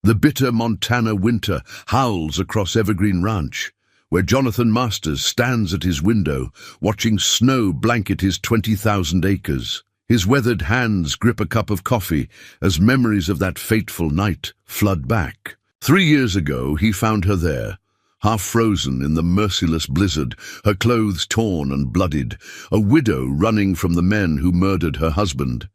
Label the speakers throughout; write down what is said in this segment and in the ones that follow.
Speaker 1: The bitter Montana winter howls across Evergreen Ranch, where Jonathan Masters stands at his window, watching snow blanket his 20,000 acres. His weathered hands grip a cup of coffee as memories of that fateful night flood back. 3 years ago, he found her there, half frozen in the merciless blizzard, her clothes torn and bloodied, a widow running from the men who murdered her husband.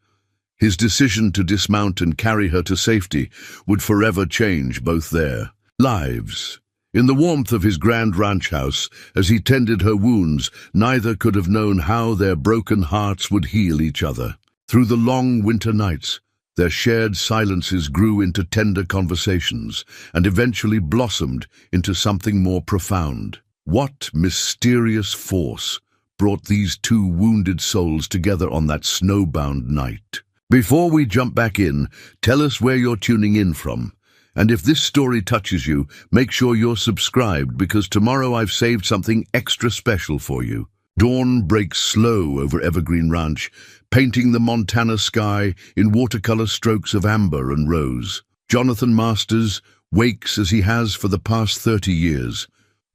Speaker 1: His decision to dismount and carry her to safety would forever change both their lives. In the warmth of his grand ranch house, as he tended her wounds, neither could have known how their broken hearts would heal each other. Through the long winter nights, their shared silences grew into tender conversations and eventually blossomed into something more profound. What mysterious force brought these two wounded souls together on that snowbound night? Before we jump back in, tell us where you're tuning in from. And if this story touches you, make sure you're subscribed, because tomorrow I've saved something extra special for you. Dawn breaks slow over Evergreen Ranch, painting the Montana sky in watercolor strokes of amber and rose. Jonathan Masters wakes as he has for the past 30 years,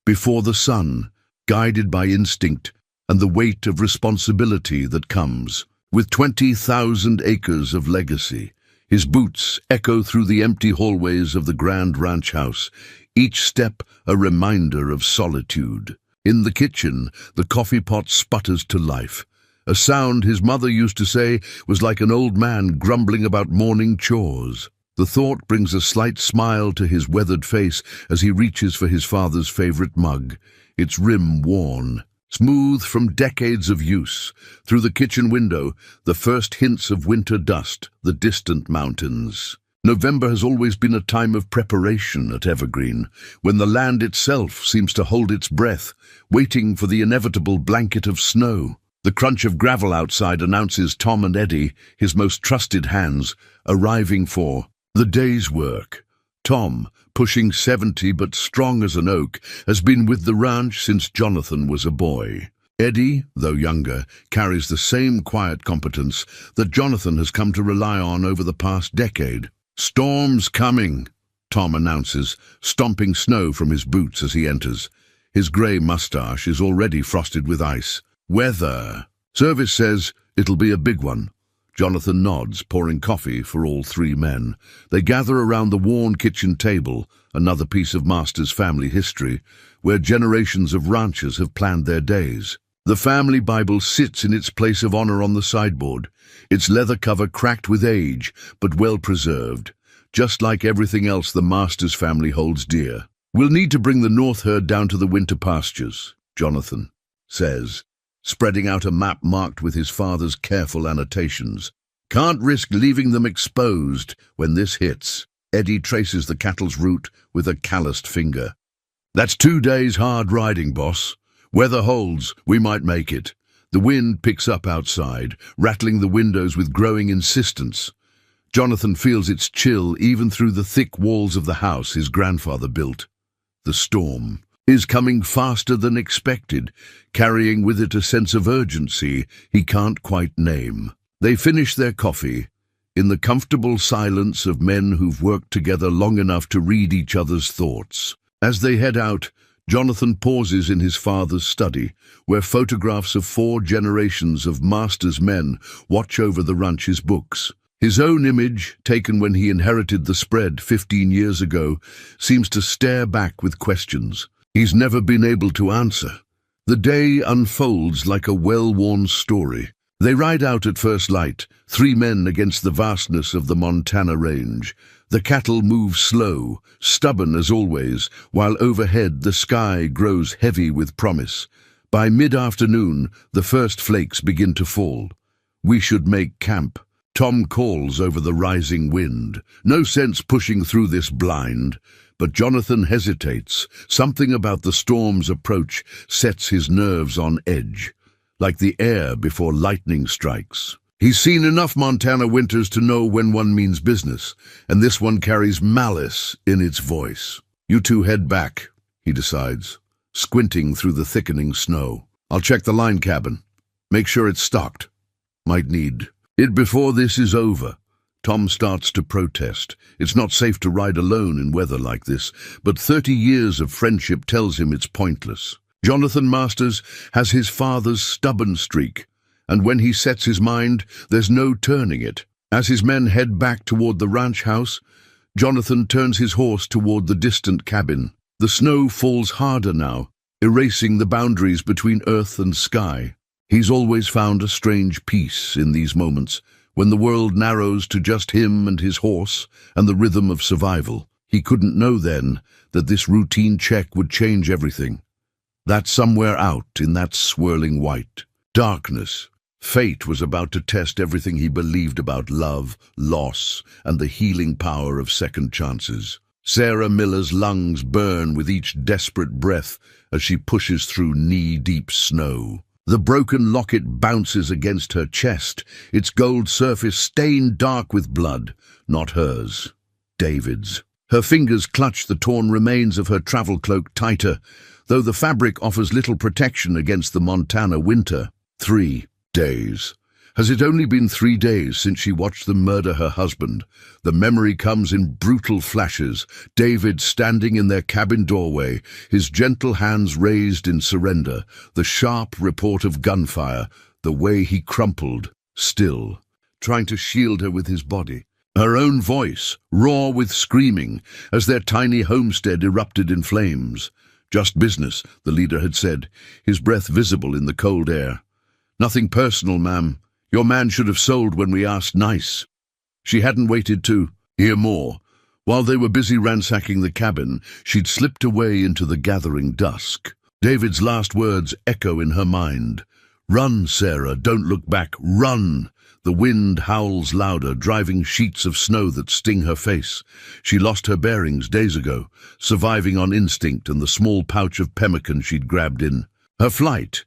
Speaker 1: before the sun, guided by instinct and the weight of responsibility that comes. With 20,000 acres of legacy, his boots echo through the empty hallways of the grand ranch house, each step a reminder of solitude. In the kitchen, the coffee pot sputters to life, a sound his mother used to say was like an old man grumbling about morning chores. The thought brings a slight smile to his weathered face as he reaches for his father's favorite mug, its rim worn. Smooth from decades of use, through the kitchen window, the first hints of winter dust, the distant mountains. November has always been a time of preparation at Evergreen, when the land itself seems to hold its breath, waiting for the inevitable blanket of snow. The crunch of gravel outside announces Tom and Eddie, his most trusted hands, arriving for the day's work. Tom, pushing 70 but strong as an oak, has been with the ranch since Jonathan was a boy. Eddie, though younger, carries the same quiet competence that Jonathan has come to rely on over the past decade. "Storm's coming," Tom announces, stomping snow from his boots as he enters. His grey mustache is already frosted with ice. "Weather." Service says it'll be a big one. Jonathan nods, pouring coffee for all three men. They gather around the worn kitchen table, another piece of Masters' family history, where generations of ranchers have planned their days. The family Bible sits in its place of honor on the sideboard, its leather cover cracked with age, but well preserved, just like everything else the Masters family holds dear. "We'll need to bring the North herd down to the winter pastures," Jonathan says, spreading out a map marked with his father's careful annotations. "Can't risk leaving them exposed when this hits." Eddie traces the cattle's route with a calloused finger. "That's 2 days hard riding, boss. Weather holds, we might make it." The wind picks up outside, rattling the windows with growing insistence. Jonathan feels its chill even through the thick walls of the house his grandfather built. The storm is coming faster than expected, carrying with it a sense of urgency he can't quite name. They finish their coffee, in the comfortable silence of men who've worked together long enough to read each other's thoughts. As they head out, Jonathan pauses in his father's study, where photographs of 4 generations of Masters men watch over the ranch's books. His own image, taken when he inherited the spread 15 years ago, seems to stare back with questions he's never been able to answer. The day unfolds like a well-worn story. They ride out at first light, 3 men against the vastness of the Montana range. The cattle move slow, stubborn as always, while overhead the sky grows heavy with promise. By mid-afternoon, the first flakes begin to fall. "We should make camp," Tom calls over the rising wind. No sense pushing through this blind. But Jonathan hesitates. Something about the storm's approach sets his nerves on edge, like the air before lightning strikes. He's seen enough Montana winters to know when one means business, and this one carries malice in its voice. "You two head back," he decides, squinting through the thickening snow. "I'll check the line cabin. Make sure it's stocked. Might need it before this is over." Tom starts to protest. It's not safe to ride alone in weather like this, but 30 years of friendship tells him it's pointless. Jonathan Masters has his father's stubborn streak, and when he sets his mind, there's no turning it. As his men head back toward the ranch house, Jonathan turns his horse toward the distant cabin. The snow falls harder now, erasing the boundaries between earth and sky. He's always found a strange peace in these moments, when the world narrows to just him and his horse and the rhythm of survival. He couldn't know then that this routine check would change everything. That somewhere out in that swirling white darkness, fate was about to test everything he believed about love, loss, and the healing power of second chances. Sarah Miller's lungs burn with each desperate breath as she pushes through knee-deep snow. The broken locket bounces against her chest, its gold surface stained dark with blood. Not hers, David's. Her fingers clutch the torn remains of her travel cloak tighter, though the fabric offers little protection against the Montana winter. 3 days. Has it only been 3 days since she watched them murder her husband? The memory comes in brutal flashes. David standing in their cabin doorway, his gentle hands raised in surrender, the sharp report of gunfire, the way he crumpled, still, trying to shield her with his body. Her own voice, raw with screaming, as their tiny homestead erupted in flames. Just business, the leader had said, his breath visible in the cold air. Nothing personal, ma'am. Your man should have sold when we asked nice. She hadn't waited to hear more. While they were busy ransacking the cabin, she'd slipped away into the gathering dusk. David's last words echo in her mind. Run, Sarah, don't look back, run! The wind howls louder, driving sheets of snow that sting her face. She lost her bearings days ago, surviving on instinct and the small pouch of pemmican she'd grabbed in. Her flight.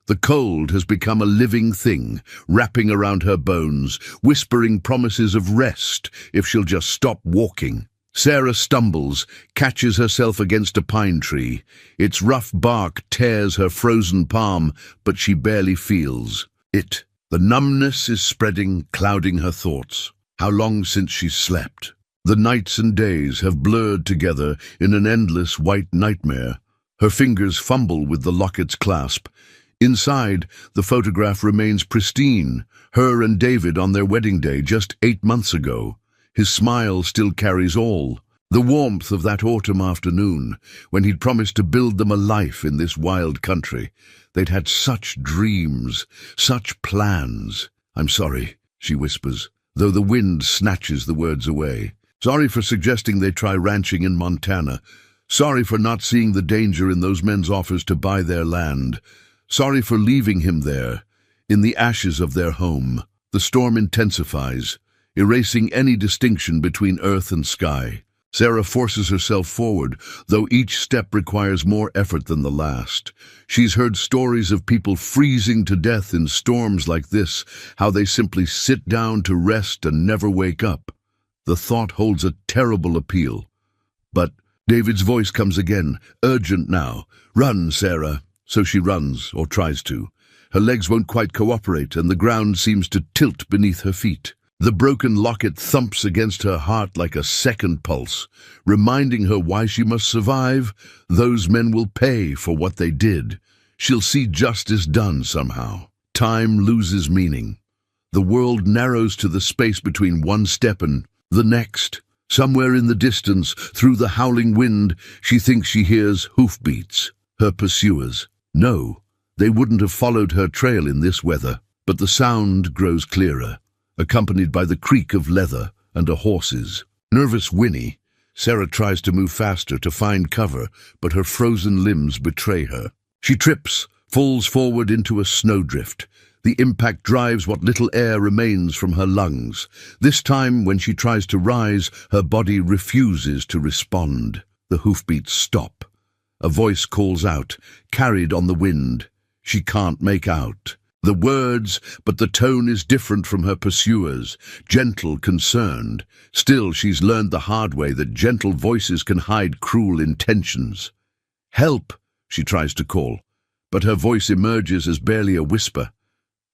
Speaker 1: The cold has become a living thing, wrapping around her bones, whispering promises of rest if she'll just stop walking. Sarah stumbles, catches herself against a pine tree. Its rough bark tears her frozen palm, but she barely feels it. The numbness is spreading, clouding her thoughts. How long since she's slept? The nights and days have blurred together in an endless white nightmare. Her fingers fumble with the locket's clasp. Inside, the photograph remains pristine, her and David on their wedding day just 8 months ago. His smile still carries all. The warmth of that autumn afternoon, when he'd promised to build them a life in this wild country. They'd had such dreams, such plans. I'm sorry, she whispers, though the wind snatches the words away. Sorry for suggesting they try ranching in Montana. Sorry for not seeing the danger in those men's offers to buy their land. Sorry for leaving him there, in the ashes of their home. The storm intensifies, erasing any distinction between earth and sky. Sarah forces herself forward, though each step requires more effort than the last. She's heard stories of people freezing to death in storms like this, how they simply sit down to rest and never wake up. The thought holds a terrible appeal. But David's voice comes again, urgent now. Run, Sarah. So she runs, or tries to. Her legs won't quite cooperate, and the ground seems to tilt beneath her feet. The broken locket thumps against her heart like a second pulse, reminding her why she must survive. Those men will pay for what they did. She'll see justice done somehow. Time loses meaning. The world narrows to the space between one step and the next. Somewhere in the distance, through the howling wind, she thinks she hears hoofbeats. Her pursuers. No, they wouldn't have followed her trail in this weather, but the sound grows clearer, accompanied by the creak of leather and a horse's. Nervous whinny, Sarah tries to move faster to find cover, but her frozen limbs betray her. She trips, falls forward into a snowdrift. The impact drives what little air remains from her lungs. This time, when she tries to rise, her body refuses to respond. The hoofbeats stop. A voice calls out, carried on the wind. She can't make out the words, but the tone is different from her pursuers, gentle, concerned. Still, she's learned the hard way that gentle voices can hide cruel intentions. Help, she tries to call, but her voice emerges as barely a whisper.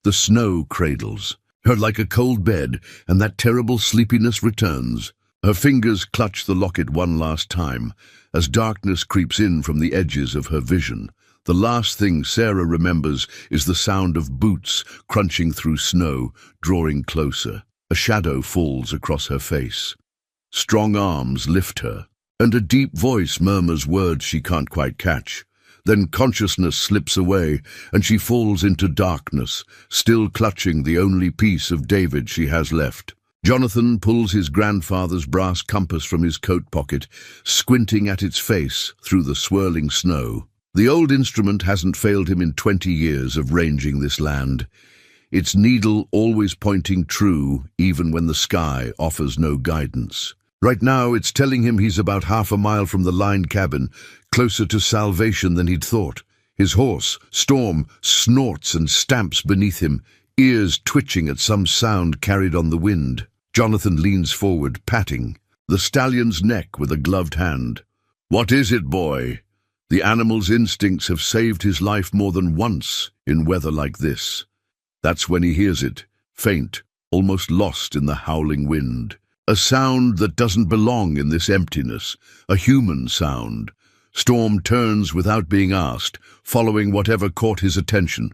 Speaker 1: The snow cradles. her like a cold bed, and that terrible sleepiness returns. Her fingers clutch the locket one last time, as darkness creeps in from the edges of her vision. The last thing Sarah remembers is the sound of boots crunching through snow, drawing closer. A shadow falls across her face. Strong arms lift her, and a deep voice murmurs words she can't quite catch. Then consciousness slips away, and she falls into darkness, still clutching the only piece of David she has left. Jonathan pulls his grandfather's brass compass from his coat pocket, squinting at its face through the swirling snow. The old instrument hasn't failed him in 20 years of ranging this land, its needle always pointing true even when the sky offers no guidance. Right now it's telling him he's about half a mile from the lined cabin, closer to salvation than he'd thought. His horse, Storm, snorts and stamps beneath him, ears twitching at some sound carried on the wind. Jonathan leans forward, patting the stallion's neck with a gloved hand. "What is it, boy?" The animal's instincts have saved his life more than once in weather like this. That's when he hears it, faint, almost lost in the howling wind. A sound that doesn't belong in this emptiness, a human sound. Storm turns without being asked, following whatever caught his attention.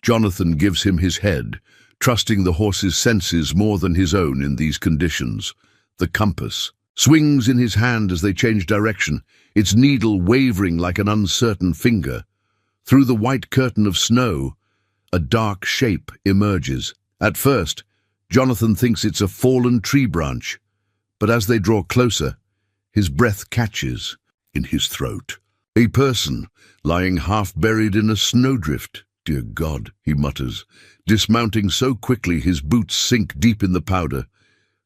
Speaker 1: Jonathan gives him his head, trusting the horse's senses more than his own in these conditions. The compass swings in his hand as they change direction, its needle wavering like an uncertain finger. Through the white curtain of snow, a dark shape emerges. At first, Jonathan thinks it's a fallen tree branch, but as they draw closer, his breath catches in his throat. A person lying half buried in a snowdrift. "Dear God," he mutters, dismounting so quickly his boots sink deep in the powder.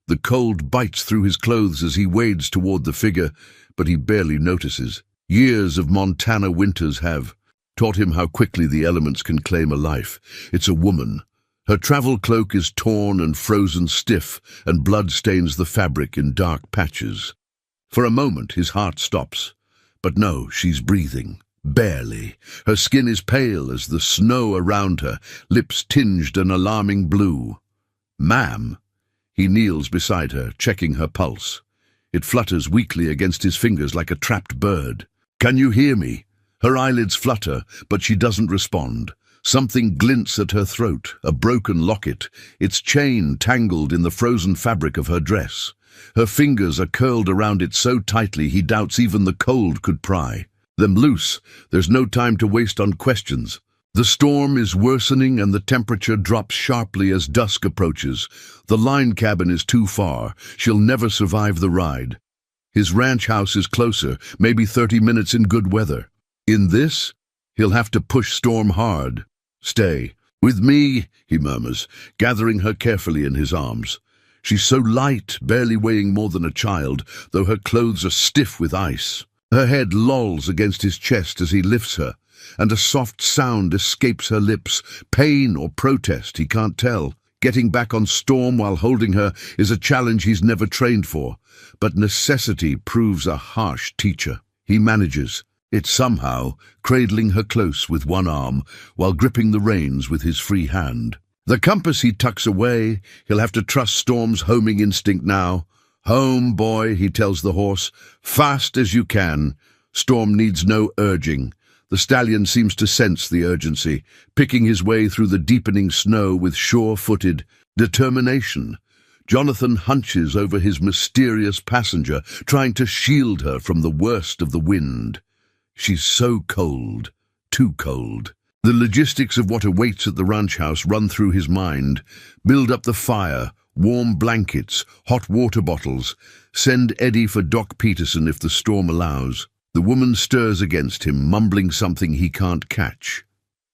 Speaker 1: The cold bites through his clothes as he wades toward the figure, but he barely notices. Years of Montana winters have taught him how quickly the elements can claim a life. It's a woman. Her travel cloak is torn and frozen stiff, and blood stains the fabric in dark patches. For a moment his heart stops. But no, she's breathing. Barely. Her skin is pale as the snow around her, lips tinged an alarming blue. "Ma'am?" He kneels beside her, checking her pulse. It flutters weakly against his fingers like a trapped bird. "Can you hear me?" Her eyelids flutter, but she doesn't respond. Something glints at her throat, a broken locket, its chain tangled in the frozen fabric of her dress. Her fingers are curled around it so tightly he doubts even the cold could pry them loose. There's no time to waste on questions. The storm is worsening and the temperature drops sharply as dusk approaches. The line cabin is too far. She'll never survive the ride. His ranch house is closer, maybe 30 minutes in good weather. In this, he'll have to push Storm hard. "Stay. With me," he murmurs, gathering her carefully in his arms. She's so light, barely weighing more than a child, though her clothes are stiff with ice. Her head lolls against his chest as he lifts her, and a soft sound escapes her lips, pain or protest, he can't tell. Getting back on Storm while holding her is a challenge he's never trained for, but necessity proves a harsh teacher. He manages it somehow, cradling her close with one arm while gripping the reins with his free hand. The compass he tucks away. He'll have to trust Storm's homing instinct now. "Home, boy," he tells the horse, "fast as you can." Storm needs no urging. The stallion seems to sense the urgency, picking his way through the deepening snow with sure-footed determination. Jonathan hunches over his mysterious passenger, trying to shield her from the worst of the wind. She's so cold, too cold. The logistics of what awaits at the ranch house run through his mind. Build up the fire, warm blankets, hot water bottles. Send Eddie for Doc Peterson if the storm allows. The woman stirs against him, mumbling something he can't catch.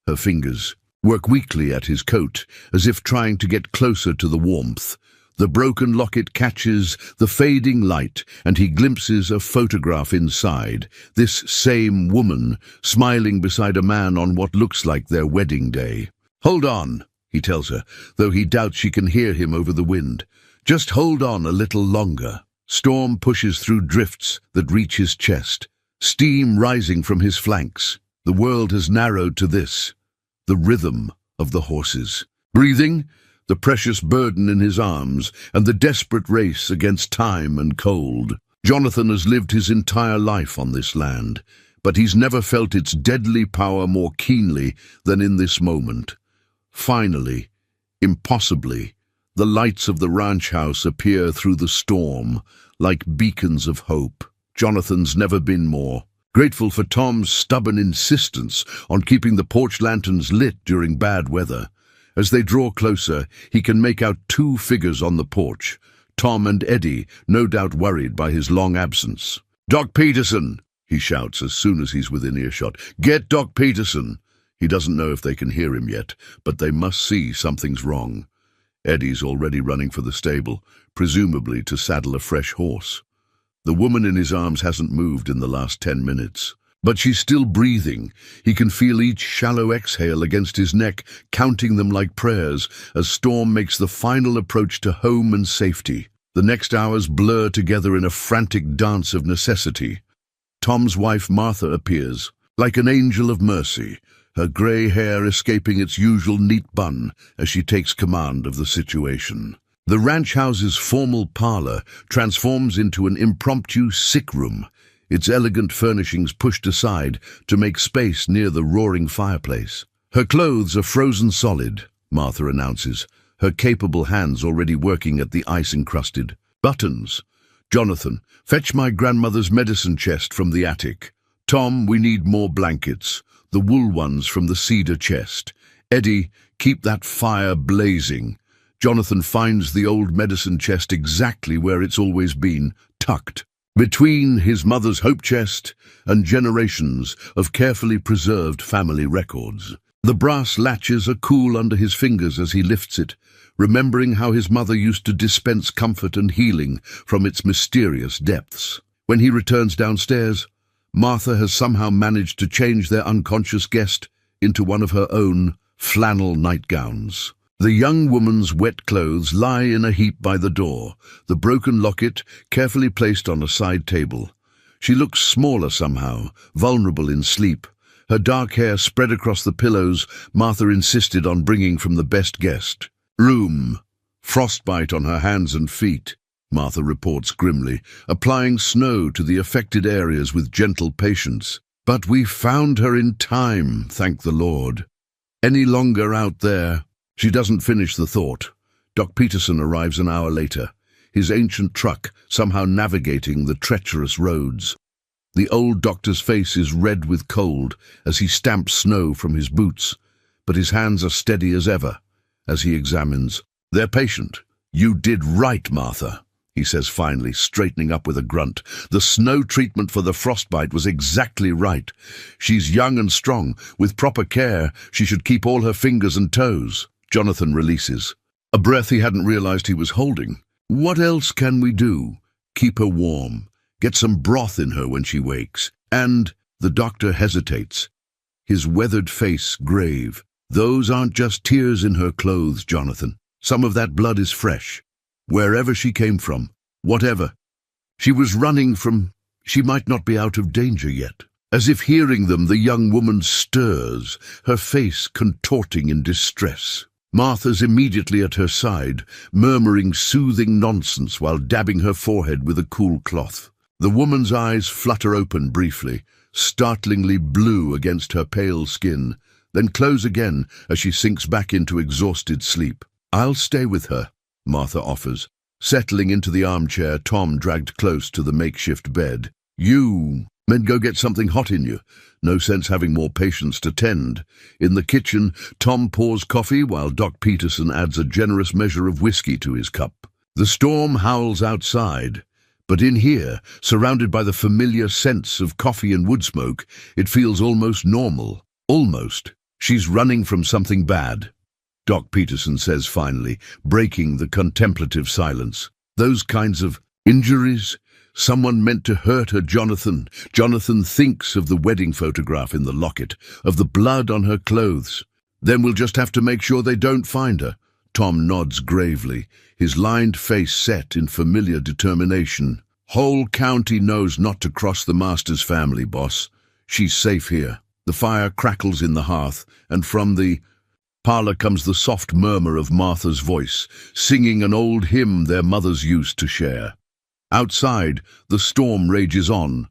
Speaker 1: Her fingers work weakly at his coat, as if trying to get closer to the warmth. The broken locket catches the fading light, and he glimpses a photograph inside. This same woman, smiling beside a man on what looks like their wedding day. "Hold on," he tells her, though he doubts she can hear him over the wind. "Just hold on a little longer." Storm pushes through drifts that reach his chest, steam rising from his flanks. The world has narrowed to this, the rhythm of the horses. Breathing, the precious burden in his arms, and the desperate race against time and cold. Jonathan has lived his entire life on this land, but he's never felt its deadly power more keenly than in this moment. Finally, impossibly, the lights of the ranch house appear through the storm, like beacons of hope. Jonathan's never been more grateful for Tom's stubborn insistence on keeping the porch lanterns lit during bad weather. As they draw closer, he can make out two figures on the porch, Tom and Eddie, no doubt worried by his long absence. "Doc Peterson!" he shouts as soon as he's within earshot. "Get Doc Peterson!" He doesn't know if they can hear him yet, but they must see something's wrong. Eddie's already running for the stable, presumably to saddle a fresh horse. The woman in his arms hasn't moved in the last 10 minutes. But she's still breathing. He can feel each shallow exhale against his neck, counting them like prayers, as Storm makes the final approach to home and safety. The next hours blur together in a frantic dance of necessity. Tom's wife Martha appears, like an angel of mercy, her grey hair escaping its usual neat bun as she takes command of the situation. The ranch house's formal parlor transforms into an impromptu sick room, its elegant furnishings pushed aside to make space near the roaring fireplace. "Her clothes are frozen solid," Martha announces, her capable hands already working at the ice-encrusted buttons. "Jonathan, fetch my grandmother's medicine chest from the attic. Tom, we need more blankets, the wool ones from the cedar chest. Eddie, keep that fire blazing." Jonathan finds the old medicine chest exactly where it's always been, tucked between his mother's hope chest and generations of carefully preserved family records. The brass latches are cool under his fingers as he lifts it, remembering how his mother used to dispense comfort and healing from its mysterious depths. When he returns downstairs, Martha has somehow managed to change their unconscious guest into one of her own flannel nightgowns. The young woman's wet clothes lie in a heap by the door, the broken locket carefully placed on a side table. She looks smaller somehow, vulnerable in sleep. Her dark hair spread across the pillows Martha insisted on bringing from the best guest. "Room. Frostbite on her hands and feet," Martha reports grimly, applying snow to the affected areas with gentle patience. "But we found her in time, thank the Lord. Any longer out there?" She doesn't finish the thought. Doc Peterson arrives an hour later, his ancient truck somehow navigating the treacherous roads. The old doctor's face is red with cold as he stamps snow from his boots, but his hands are steady as ever as he examines. "Their patient. You did right, Martha," he says finally, straightening up with a grunt. "The snow treatment for the frostbite was exactly right. She's young and strong. With proper care, she should keep all her fingers and toes." Jonathan releases, a breath he hadn't realized he was holding. "What else can we do? Keep her warm. Get some broth in her when she wakes. And—" the doctor hesitates, his weathered face grave. "Those aren't just tears in her clothes, Jonathan. Some of that blood is fresh. Wherever she came from, whatever she was running from, she might not be out of danger yet." As if hearing them, the young woman stirs, her face contorting in distress. Martha's immediately at her side, murmuring soothing nonsense while dabbing her forehead with a cool cloth. The woman's eyes flutter open briefly, startlingly blue against her pale skin, then close again as she sinks back into exhausted sleep. "I'll stay with her," Martha offers, settling into the armchair Tom dragged close to the makeshift bed. "You men go get something hot in you. No sense having more patients to tend." In the kitchen, Tom pours coffee while Doc Peterson adds a generous measure of whiskey to his cup. The storm howls outside, but in here, surrounded by the familiar scents of coffee and wood smoke, it feels almost normal. Almost. "She's running from something bad," Doc Peterson says finally, breaking the contemplative silence. "Those kinds of injuries? Someone meant to hurt her, Jonathan." Jonathan thinks of the wedding photograph in the locket, of the blood on her clothes. "Then we'll just have to make sure they don't find her." Tom nods gravely, his lined face set in familiar determination. "Whole county knows not to cross the master's family, boss. She's safe here." The fire crackles in the hearth, and from the Parlour comes the soft murmur of Martha's voice, singing an old hymn their mothers used to share. Outside, the storm rages on.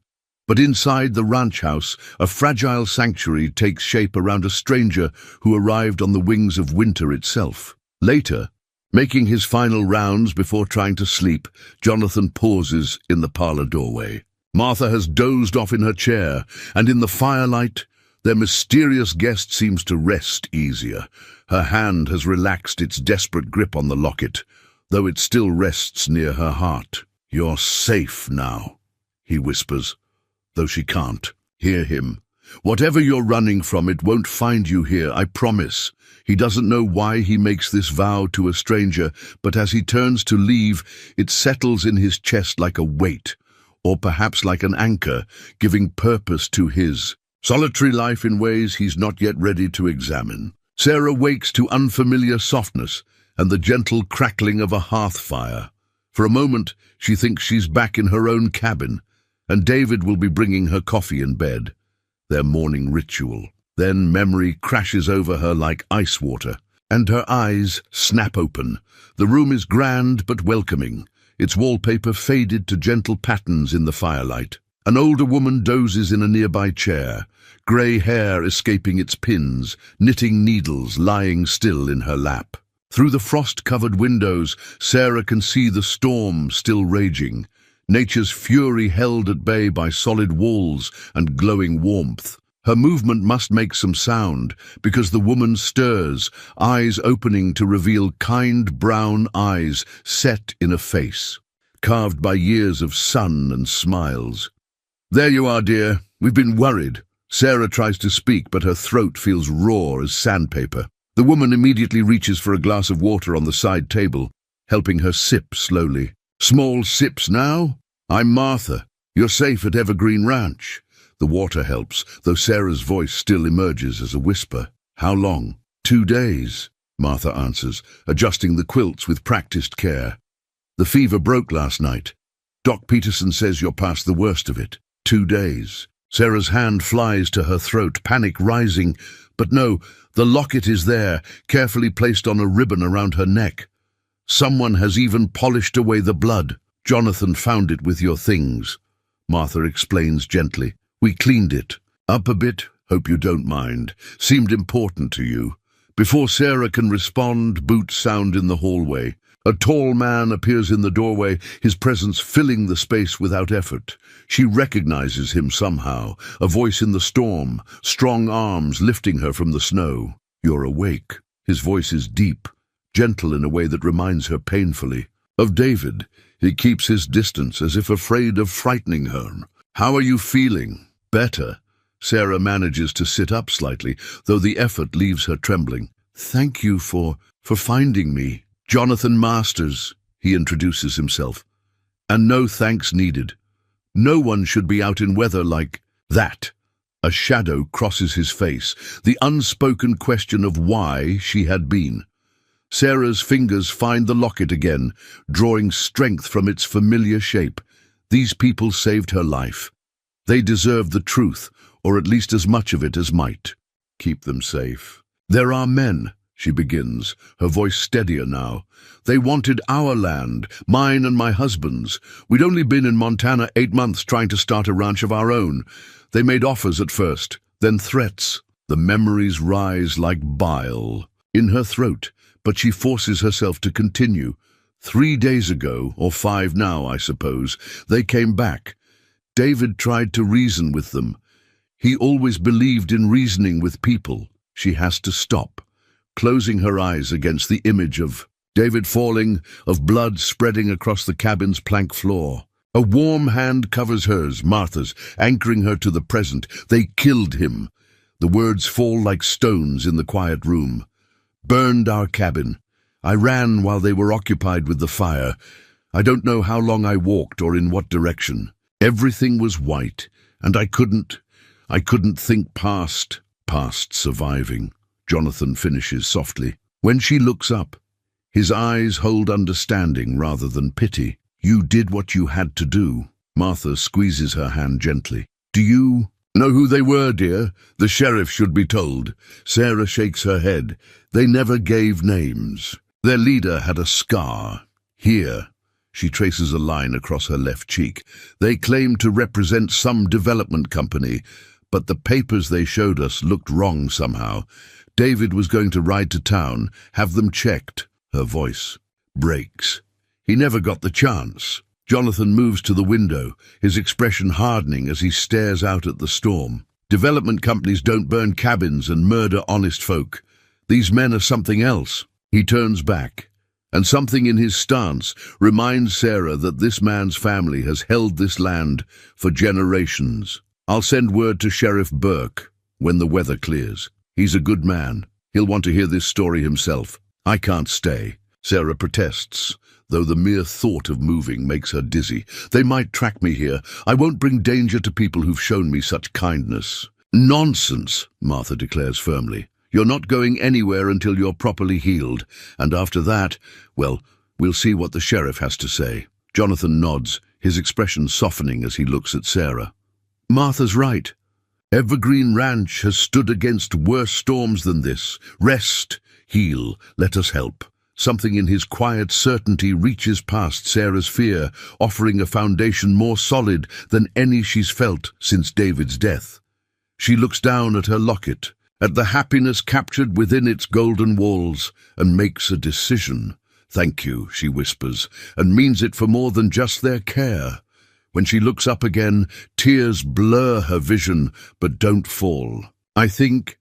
Speaker 1: But inside the ranch house, a fragile sanctuary takes shape around a stranger who arrived on the wings of winter itself. Later, making his final rounds before trying to sleep, Jonathan pauses in the parlour doorway. Martha has dozed off in her chair, and in the firelight, their mysterious guest seems to rest easier. Her hand has relaxed its desperate grip on the locket, though it still rests near her heart. "You're safe now," he whispers, though she can't hear him. "Whatever you're running from, it won't find you here, I promise." He doesn't know why he makes this vow to a stranger, but as he turns to leave, it settles in his chest like a weight, or perhaps like an anchor, giving purpose to his solitary life in ways he's not yet ready to examine. Sarah wakes to unfamiliar softness and the gentle crackling of a hearth fire. For a moment, she thinks she's back in her own cabin, and David will be bringing her coffee in bed, their morning ritual. Then memory crashes over her like ice water, and her eyes snap open. The room is grand but welcoming, its wallpaper faded to gentle patterns in the firelight. An older woman dozes in a nearby chair, grey hair escaping its pins, knitting needles lying still in her lap. Through the frost-covered windows, Sarah can see the storm still raging, nature's fury held at bay by solid walls and glowing warmth. Her movement must make some sound, because the woman stirs, eyes opening to reveal kind brown eyes set in a face, carved by years of sun and smiles. "There you are, dear. We've been worried." Sarah tries to speak, but her throat feels raw as sandpaper. The woman immediately reaches for a glass of water on the side table, helping her sip slowly. "Small sips now? I'm Martha. You're safe at Evergreen Ranch." The water helps, though Sarah's voice still emerges as a whisper. "How long?" "2 days," Martha answers, adjusting the quilts with practiced care. "The fever broke last night. Doc Peterson says you're past the worst of it. 2 days. Sarah's hand flies to her throat, panic rising. But no, the locket is there, carefully placed on a ribbon around her neck. Someone has even polished away the blood. "Jonathan found it with your things," Martha explains gently. "We cleaned it up a bit, hope you don't mind. Seemed important to you." Before Sarah can respond, boots sound in the hallway. A tall man appears in the doorway, his presence filling the space without effort. She recognizes him somehow, a voice in the storm, strong arms lifting her from the snow. "You're awake." His voice is deep, gentle in a way that reminds her painfully of David. He keeps his distance, as if afraid of frightening her. "How are you feeling?" "Better." Sarah manages to sit up slightly, though the effort leaves her trembling. "Thank you for finding me." "Jonathan Masters," he introduces himself. "And no thanks needed. No one should be out in weather like that." A shadow crosses his face, the unspoken question of why she had been. Sarah's fingers find the locket again, drawing strength from its familiar shape. These people saved her life. They deserve the truth, or at least as much of it as might. Keep them safe. "There are men," she begins, her voice steadier now. "They wanted our land, mine and my husband's. We'd only been in Montana 8 months trying to start a ranch of our own. They made offers at first, then threats." The memories rise like bile in her throat, but she forces herself to continue. 3 days ago, or 5 now, I suppose, they came back. David tried to reason with them. He always believed in reasoning with people. She has to stop, closing her eyes against the image of David falling, of blood spreading across the cabin's plank floor. A warm hand covers hers, Martha's, anchoring her to the present. "They killed him." The words fall like stones in the quiet room. "Burned our cabin. I ran while they were occupied with the fire. I don't know how long I walked or in what direction. Everything was white, and I couldn't think past surviving." Jonathan finishes softly. When she looks up, his eyes hold understanding rather than pity. "You did what you had to do." Martha squeezes her hand gently. "Do you Know who they were, dear? The sheriff should be told. Sarah shakes her head. They never gave names. Their leader had a scar. Here. She traces a line across her left cheek. They claimed to represent some development company, but the papers they showed us looked wrong somehow. David was going to ride to town, have them checked. Her voice breaks. He never got the chance. Jonathan moves to the window, his expression hardening as he stares out at the storm. Development companies don't burn cabins and murder honest folk. These men are something else. He turns back, and something in his stance reminds Sarah that this man's family has held this land for generations. I'll send word to Sheriff Burke when the weather clears. He's a good man. He'll want to hear this story himself. I can't stay. Sarah protests, though the mere thought of moving makes her dizzy. They might track me here. I won't bring danger to people who've shown me such kindness. Nonsense, Martha declares firmly. You're not going anywhere until you're properly healed, and after that, well, we'll see what the sheriff has to say. Jonathan nods, his expression softening as he looks at Sarah. Martha's right. Evergreen Ranch has stood against worse storms than this. Rest, heal, let us help. Something in his quiet certainty reaches past Sarah's fear, offering a foundation more solid than any she's felt since David's death. She looks down at her locket, at the happiness captured within its golden walls, and makes a decision. Thank you, she whispers, and means it for more than just their care. When she looks up again, tears blur her vision, but don't fall. I think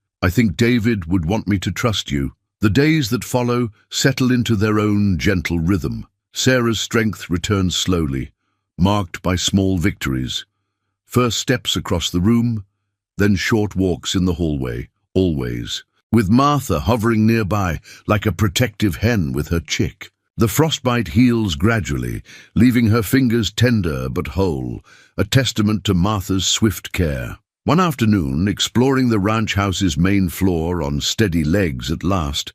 Speaker 1: David would want me to trust you. The days that follow settle into their own gentle rhythm. Sarah's strength returns slowly, marked by small victories. First steps across the room, then short walks in the hallway, always, with Martha hovering nearby like a protective hen with her chick. The frostbite heals gradually, leaving her fingers tender but whole, a testament to Martha's swift care. One afternoon, exploring the ranch house's main floor on steady legs at last,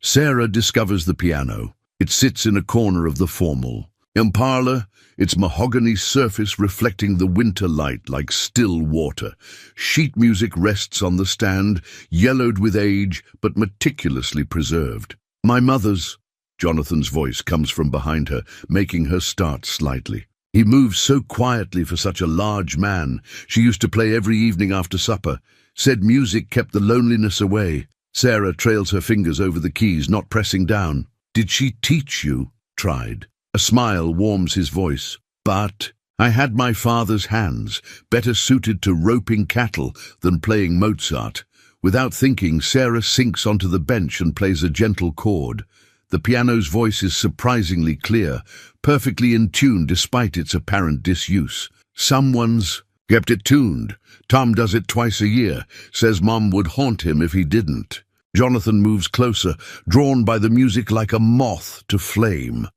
Speaker 1: Sarah discovers the piano. It sits in a corner of the formal. In parlor, its mahogany surface reflecting the winter light like still water. Sheet music rests on the stand, yellowed with age but meticulously preserved. My mother's. Jonathan's voice comes from behind her, making her start slightly. He moves so quietly for such a large man. She used to play every evening after supper. Said music kept the loneliness away. Sarah trails her fingers over the keys, not pressing down. Did she teach you? Tried. A smile warms his voice. But I had my father's hands, better suited to roping cattle than playing Mozart. Without thinking, Sarah sinks onto the bench and plays a gentle chord. The piano's voice is surprisingly clear, perfectly in tune despite its apparent disuse. Someone's kept it tuned. Tom does it twice a year, says Mom would haunt him if he didn't. Jonathan moves closer, drawn by the music like a moth to flame.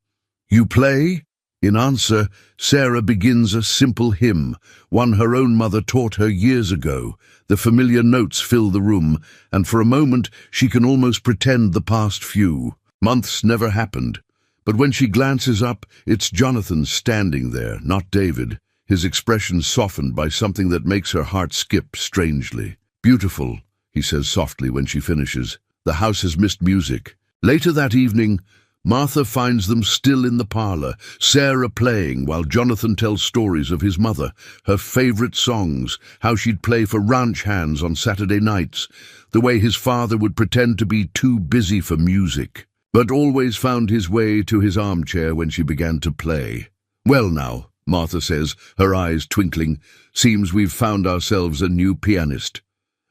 Speaker 1: You play? In answer, Sarah begins a simple hymn, one her own mother taught her years ago. The familiar notes fill the room, and for a moment she can almost pretend the past few. Months never happened, but when she glances up, it's Jonathan standing there, not David, his expression softened by something that makes her heart skip strangely. Beautiful, he says softly when she finishes. The house has missed music. Later that evening, Martha finds them still in the parlor, Sarah playing while Jonathan tells stories of his mother, her favorite songs, how she'd play for ranch hands on Saturday nights, the way his father would pretend to be too busy for music, but always found his way to his armchair when she began to play. Well now, Martha says, her eyes twinkling, seems we've found ourselves a new pianist.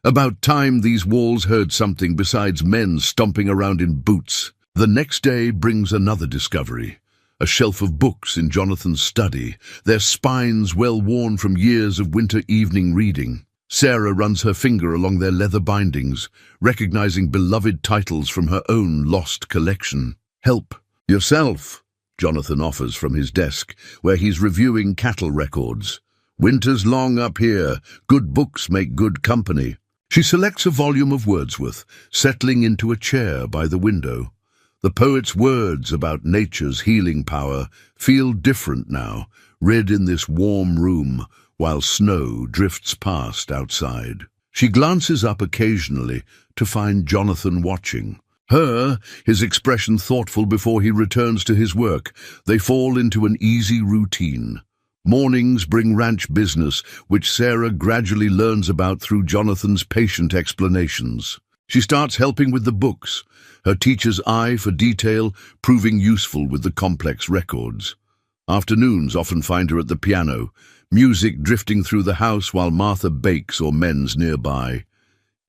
Speaker 1: About time these walls heard something besides men stomping around in boots. The next day brings another discovery. A shelf of books in Jonathan's study, their spines well worn from years of winter evening reading. Sarah runs her finger along their leather bindings, recognizing beloved titles from her own lost collection. Help yourself, Jonathan offers from his desk, where he's reviewing cattle records. Winter's long up here. Good books make good company. She selects a volume of Wordsworth, settling into a chair by the window. The poet's words about nature's healing power feel different now, read in this warm room, while snow drifts past outside. She glances up occasionally to find Jonathan watching. His expression thoughtful before he returns to his work. They fall into an easy routine. Mornings bring ranch business, which Sarah gradually learns about through Jonathan's patient explanations. She starts helping with the books, her teacher's eye for detail proving useful with the complex records. Afternoons often find her at the piano, music drifting through the house while Martha bakes or mends nearby.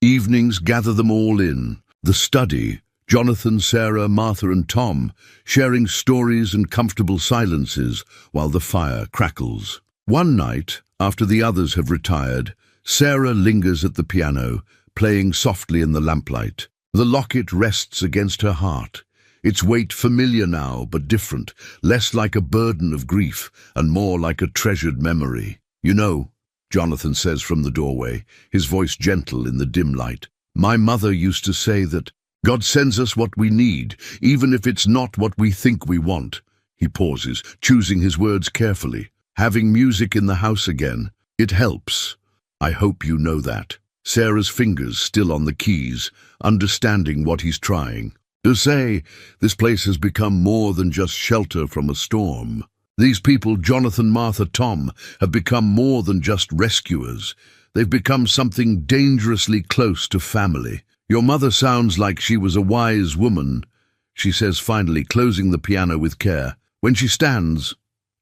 Speaker 1: Evenings gather them all in. The study, Jonathan, Sarah, Martha and Tom, sharing stories and comfortable silences while the fire crackles. One night, after the others have retired, Sarah lingers at the piano, playing softly in the lamplight. The locket rests against her heart, its weight familiar now but different, less like a burden of grief and more like a treasured memory. "You know," Jonathan says from the doorway, his voice gentle in the dim light, "my mother used to say that God sends us what we need, even if it's not what we think we want." He pauses, choosing his words carefully. "Having music in the house again, it helps. I hope you know that." Sarah's fingers still on the keys, understanding what he's trying. To say, this place has become more than just shelter from a storm. These people, Jonathan, Martha, Tom, have become more than just rescuers. They've become something dangerously close to family. "Your mother sounds like she was a wise woman," she says finally, closing the piano with care. When she stands,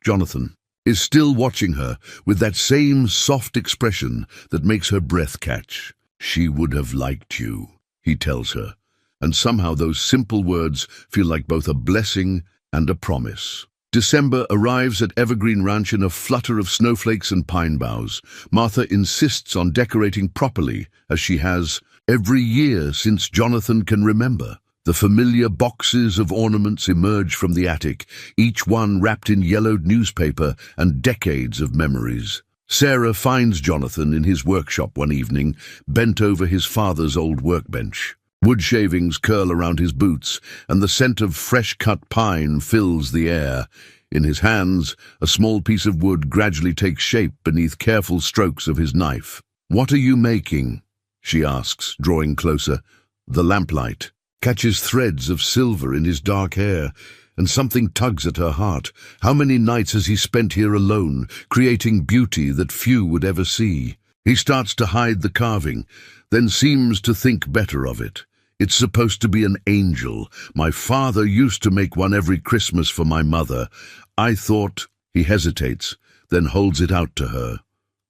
Speaker 1: Jonathan is still watching her with that same soft expression that makes her breath catch. "She would have liked you," he tells her, and somehow those simple words feel like both a blessing and a promise. December arrives at Evergreen Ranch in a flutter of snowflakes and pine boughs. Martha insists on decorating properly, as she has every year since Jonathan can remember. The familiar boxes of ornaments emerge from the attic, each one wrapped in yellowed newspaper and decades of memories. Sarah finds Jonathan in his workshop one evening, bent over his father's old workbench. Wood shavings curl around his boots, and the scent of fresh-cut pine fills the air. In his hands, a small piece of wood gradually takes shape beneath careful strokes of his knife. "What are you making?" she asks, drawing closer. The lamplight catches threads of silver in his dark hair, and something tugs at her heart. How many nights has he spent here alone, creating beauty that few would ever see? He starts to hide the carving, then seems to think better of it. "It's supposed to be an angel. My father used to make one every Christmas for my mother. I thought—" He hesitates, then holds it out to her.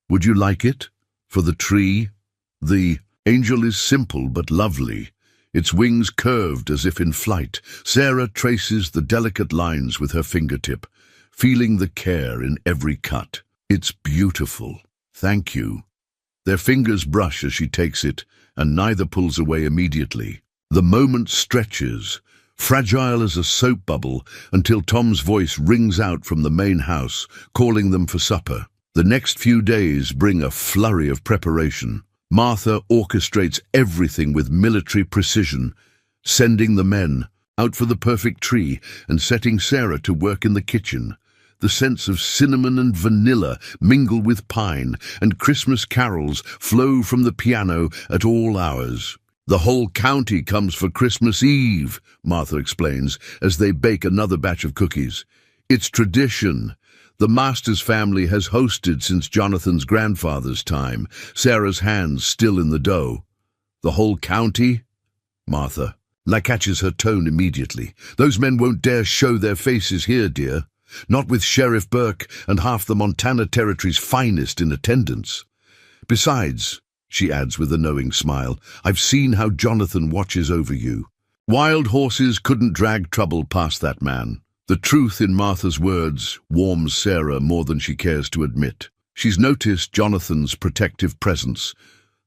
Speaker 1: "Would you like it? For the tree?" The angel is simple but lovely, its wings curved as if in flight. Sarah traces the delicate lines with her fingertip, feeling the care in every cut. "It's beautiful. Thank you." Their fingers brush as she takes it, and neither pulls away immediately. The moment stretches, fragile as a soap bubble, until Tom's voice rings out from the main house, calling them for supper. The next few days bring a flurry of preparation. Martha orchestrates everything with military precision, sending the men out for the perfect tree and setting Sarah to work in the kitchen. The scents of cinnamon and vanilla mingle with pine, and Christmas carols flow from the piano at all hours. "The whole county comes for Christmas Eve," Martha explains, as they bake another batch of cookies. "It's tradition. The Masters family has hosted since Jonathan's grandfather's time," Sarah's hands still in the dough. "The whole county?" Martha catches her tone immediately. "Those men won't dare show their faces here, dear. Not with Sheriff Burke and half the Montana Territory's finest in attendance. Besides," she adds with a knowing smile, "I've seen how Jonathan watches over you. Wild horses couldn't drag trouble past that man." The truth in Martha's words warms Sarah more than she cares to admit. She's noticed Jonathan's protective presence,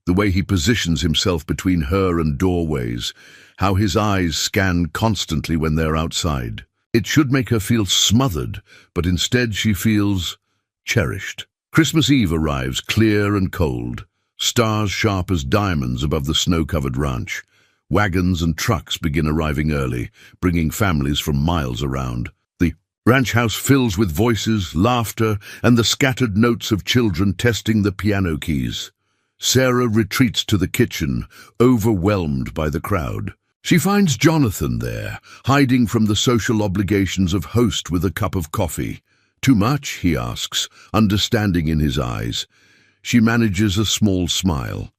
Speaker 1: the way he positions himself between her and doorways, how his eyes scan constantly when they're outside. It should make her feel smothered, but instead she feels cherished. Christmas Eve arrives clear and cold, stars sharp as diamonds above the snow-covered ranch. Wagons and trucks begin arriving early, bringing families from miles around. The Ranch house fills with voices, laughter, and the scattered notes of children testing the piano keys. Sarah retreats to the kitchen, overwhelmed by the crowd. She finds Jonathan there, hiding from the social obligations of host with a cup of coffee. "Too much?" he asks, understanding in his eyes. She manages a small smile.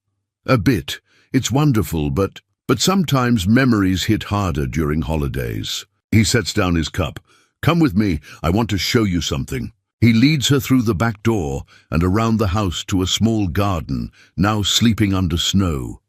Speaker 1: "A bit. It's wonderful, but sometimes memories hit harder during holidays." He sets down his cup. "Come with me, I want to show you something." He leads her through the back door and around the house to a small garden, now sleeping under snow.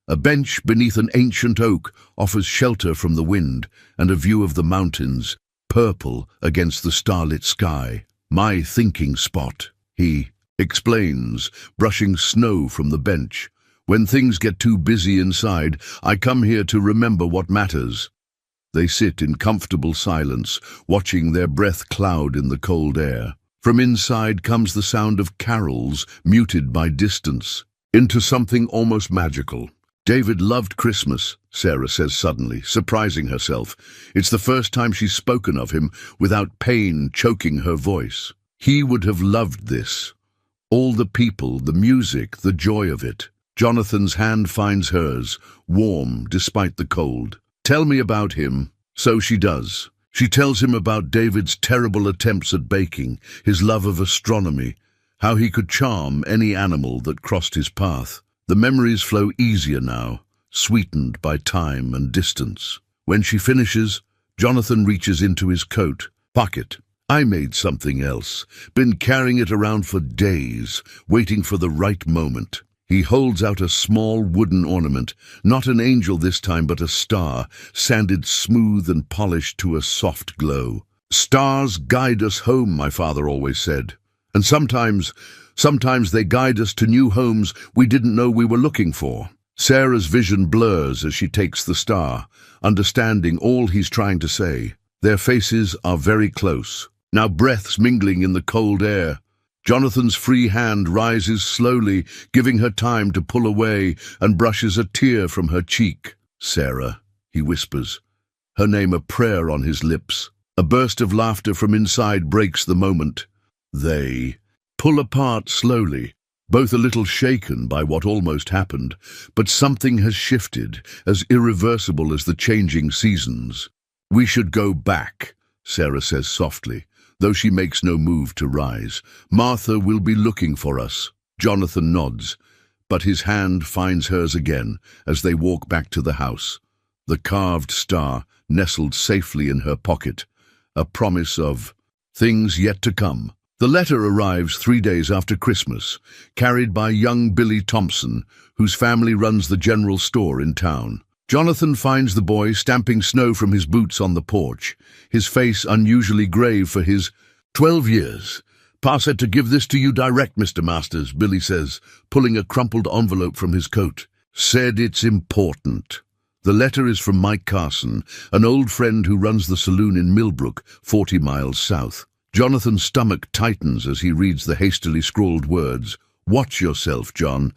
Speaker 1: A bench beneath an ancient oak offers shelter from the wind and a view of the mountains, purple against the starlit sky. "My thinking spot," he explains, brushing snow from the bench. "When things get too busy inside, I come here to remember what matters." They sit in comfortable silence, watching their breath cloud in the cold air. From inside comes the sound of carols, muted by distance, into something almost magical. "David loved Christmas," Sarah says suddenly, surprising herself. It's the first time she's spoken of him without pain choking her voice. He would have loved this. All the people, the music, the joy of it. Jonathan's hand finds hers, warm despite the cold. "Tell me about him." So she does. She tells him about David's terrible attempts at baking, his love of astronomy, how he could charm any animal that crossed his path. The memories flow easier now, sweetened by time and distance. When she finishes, Jonathan reaches into his coat pocket. "I made something else. Been carrying it around for days, waiting for the right moment." He holds out a small wooden ornament, not an angel this time but a star, sanded smooth and polished to a soft glow. "Stars guide us home," my father always said. "And sometimes they guide us to new homes we didn't know we were looking for." Sarah's vision blurs as she takes the star, understanding all he's trying to say. Their faces are very close, now breaths mingling in the cold air. Jonathan's free hand rises slowly, giving her time to pull away, and brushes a tear from her cheek. "Sarah," he whispers, her name a prayer on his lips. A burst of laughter from inside breaks the moment. They pull apart slowly, both a little shaken by what almost happened, but something has shifted, as irreversible as the changing seasons. "We should go back," Sarah says softly, though she makes no move to rise. "Martha will be looking for us." Jonathan nods, but his hand finds hers again as they walk back to the house. The carved star nestled safely in her pocket, a promise of things yet to come. The letter arrives 3 days after Christmas, carried by young Billy Thompson, whose family runs the general store in town. Jonathan finds the boy stamping snow from his boots on the porch, his face unusually grave for his 12 years. "Pa said to give this to you direct, Mr. Masters," Billy says, pulling a crumpled envelope from his coat. "Said it's important." The letter is from Mike Carson, an old friend who runs the saloon in Millbrook, 40 miles south. Jonathan's stomach tightens as he reads the hastily scrawled words. "Watch yourself, John.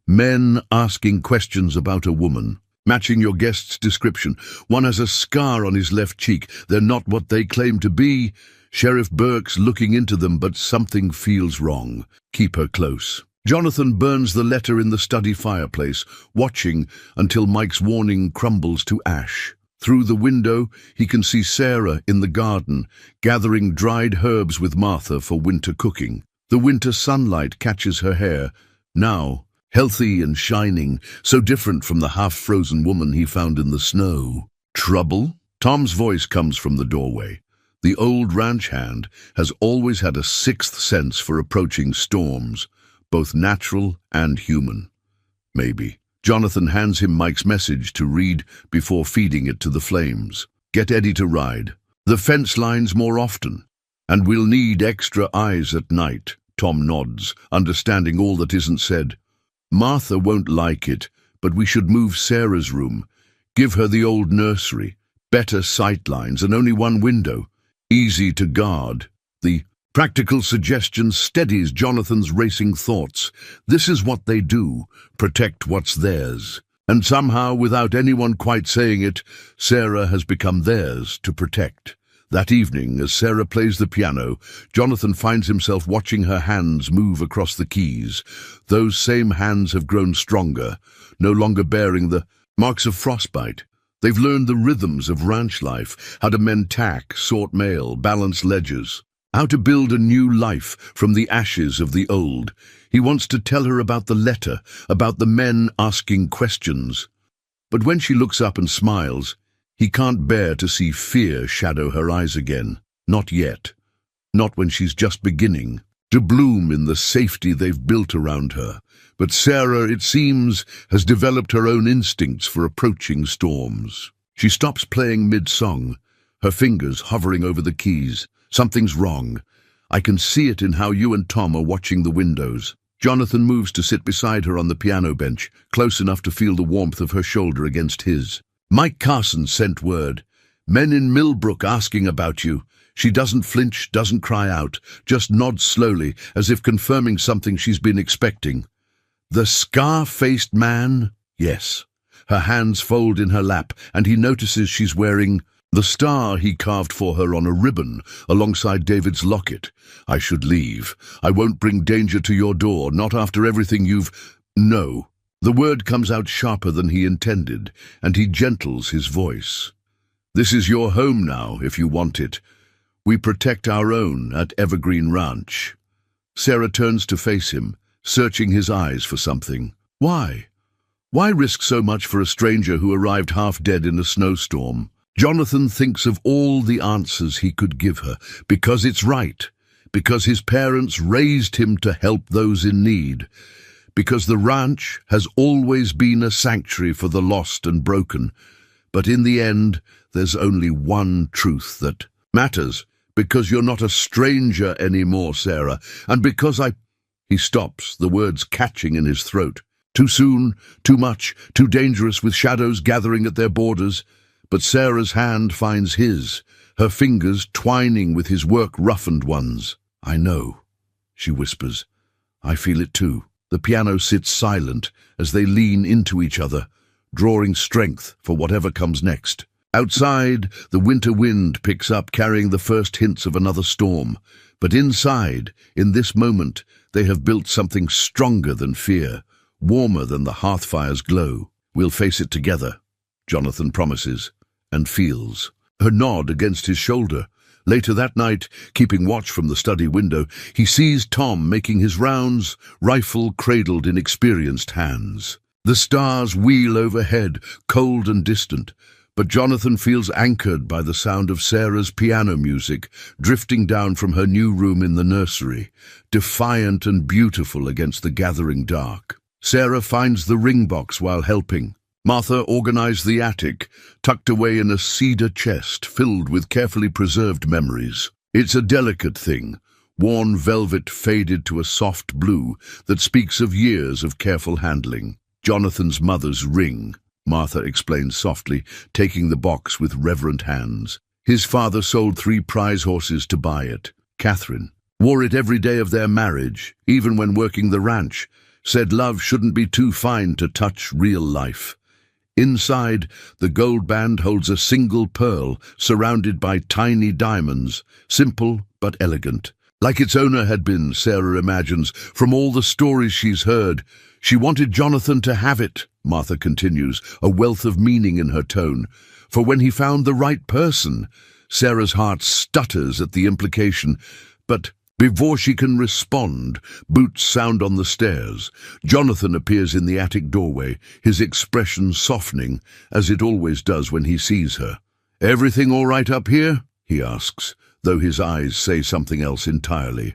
Speaker 1: Men asking questions about a woman. Matching your guest's description. One has a scar on his left cheek. They're not what they claim to be. Sheriff Burke's looking into them, but something feels wrong. Keep her close." Jonathan burns the letter in the study fireplace, watching until Mike's warning crumbles to ash. Through the window, he can see Sarah in the garden, gathering dried herbs with Martha for winter cooking. The winter sunlight catches her hair, now healthy and shining, so different from the half-frozen woman he found in the snow. "Trouble?" Tom's voice comes from the doorway. The old ranch hand has always had a sixth sense for approaching storms, both natural and human. "Maybe." Jonathan hands him Mike's message to read before feeding it to the flames. "Get Eddie to ride. The fence lines more often. And we'll need extra eyes at night." Tom nods, understanding all that isn't said. "Martha won't like it, but we should move Sarah's room. Give her the old nursery. Better sight lines and only one window. Easy to guard." The practical suggestion steadies Jonathan's racing thoughts. This is what they do, protect what's theirs. And somehow, without anyone quite saying it, Sarah has become theirs to protect. That evening, as Sarah plays the piano, Jonathan finds himself watching her hands move across the keys. Those same hands have grown stronger, no longer bearing the marks of frostbite. They've learned the rhythms of ranch life, how to mend tack, sort mail, balance ledgers, how to build a new life from the ashes of the old. He wants to tell her about the letter, about the men asking questions. But when she looks up and smiles, he can't bear to see fear shadow her eyes again. Not yet. Not when she's just beginning to bloom in the safety they've built around her. But Sarah, it seems, has developed her own instincts for approaching storms. She stops playing mid-song, her fingers hovering over the keys. Something's wrong. I can see it in how you and Tom are watching the windows. Jonathan moves to sit beside her on the piano bench, close enough to feel the warmth of her shoulder against his. Mike Carson sent word. Men in Millbrook asking about you. She doesn't flinch, doesn't cry out, just nods slowly, as if confirming something she's been expecting. The scar-faced man? Yes. Her hands fold in her lap, and he notices she's wearing the star he carved for her on a ribbon, alongside David's locket. I should leave. I won't bring danger to your door, not after everything you've... No. The word comes out sharper than he intended, and he gentles his voice. This is your home now, if you want it. We protect our own at Evergreen Ranch. Sarah turns to face him, searching his eyes for something. Why? Why risk so much for a stranger who arrived half dead in a snowstorm? Jonathan thinks of all the answers he could give her, because it's right, because his parents raised him to help those in need, because the ranch has always been a sanctuary for the lost and broken. But in the end, there's only one truth that matters, because you're not a stranger anymore, Sarah, and because He stops, the words catching in his throat. Too soon, too much, too dangerous, with shadows gathering at their borders. But Sarah's hand finds his, her fingers twining with his work-roughened ones. I know, she whispers. I feel it too. The piano sits silent as they lean into each other, drawing strength for whatever comes next. Outside, the winter wind picks up, carrying the first hints of another storm. But inside, in this moment, they have built something stronger than fear, warmer than the hearthfire's glow. We'll face it together, Jonathan promises, and feels her nod against his shoulder. Later that night, keeping watch from the study window, he sees Tom making his rounds, rifle cradled in experienced hands. The stars wheel overhead, cold and distant, but Jonathan feels anchored by the sound of Sarah's piano music drifting down from her new room in the nursery, defiant and beautiful against the gathering dark. Sarah finds the ring box while helping. Martha organized the attic, tucked away in a cedar chest filled with carefully preserved memories. It's a delicate thing, worn velvet faded to a soft blue that speaks of years of careful handling. Jonathan's mother's ring, Martha explains softly, taking the box with reverent hands. His father sold 3 prize horses to buy it. Catherine wore it every day of their marriage, even when working the ranch, said love shouldn't be too fine to touch real life. Inside, the gold band holds a single pearl surrounded by tiny diamonds, simple but elegant. Like its owner had been, Sarah imagines, from all the stories she's heard. She wanted Jonathan to have it, Martha continues, a wealth of meaning in her tone. For when he found the right person, Sarah's heart stutters at the implication, but before she can respond, boots sound on the stairs. Jonathan appears in the attic doorway, his expression softening, as it always does when he sees her. "Everything all right up here?" he asks, though his eyes say something else entirely.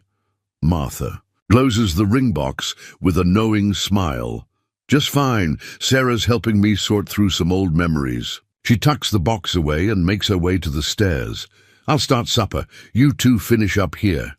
Speaker 1: Martha closes the ring box with a knowing smile. "Just fine. Sarah's helping me sort through some old memories." She tucks the box away and makes her way to the stairs. "I'll start supper. You two finish up here."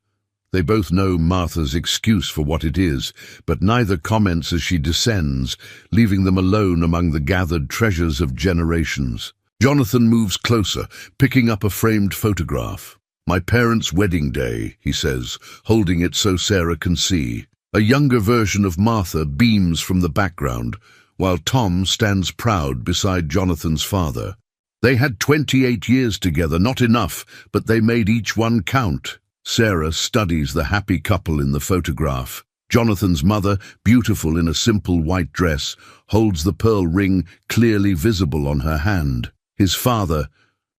Speaker 1: They both know Martha's excuse for what it is, but neither comments as she descends, leaving them alone among the gathered treasures of generations. Jonathan moves closer, picking up a framed photograph. "My parents' wedding day," he says, holding it so Sarah can see. A younger version of Martha beams from the background, while Tom stands proud beside Jonathan's father. They had 28 years together, not enough, but they made each one count. Sarah studies the happy couple in the photograph. Jonathan's mother, beautiful in a simple white dress, holds the pearl ring clearly visible on her hand. His father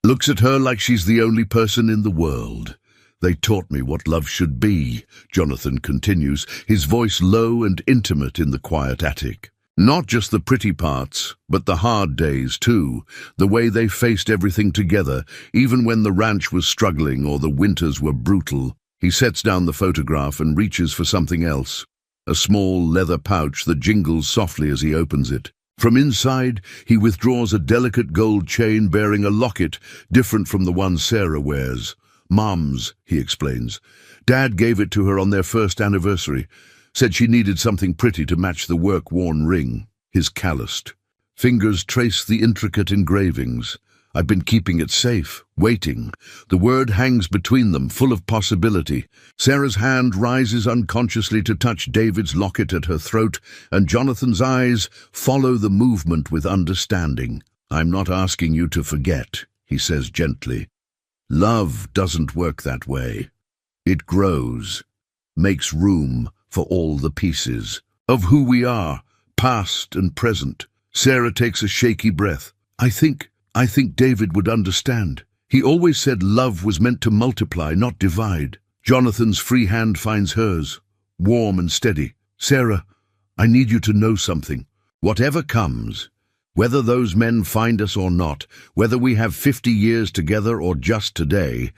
Speaker 1: looks at her like she's the only person in the world. They taught me what love should be, Jonathan continues, his voice low and intimate in the quiet attic. Not just the pretty parts, but the hard days too, the way they faced everything together, even when the ranch was struggling or the winters were brutal. He sets down the photograph and reaches for something else, a small leather pouch that jingles softly as he opens it. From inside, he withdraws a delicate gold chain bearing a locket different from the one Sarah wears. Mom's, he explains. Dad gave it to her on their first anniversary. Said she needed something pretty to match the work-worn ring. His calloused fingers trace the intricate engravings. I've been keeping it safe, waiting. The word hangs between them, full of possibility. Sarah's hand rises unconsciously to touch David's locket at her throat, and Jonathan's eyes follow the movement with understanding. I'm not asking you to forget, he says gently. Love doesn't work that way. It grows, makes room for all the pieces of who we are, past and present. Sarah takes a shaky breath. I think David would understand. He always said love was meant to multiply, not divide. Jonathan's free hand finds hers, warm and steady. Sarah, I need you to know something. Whatever comes, whether those men find us or not, whether we have 50 years together or just today,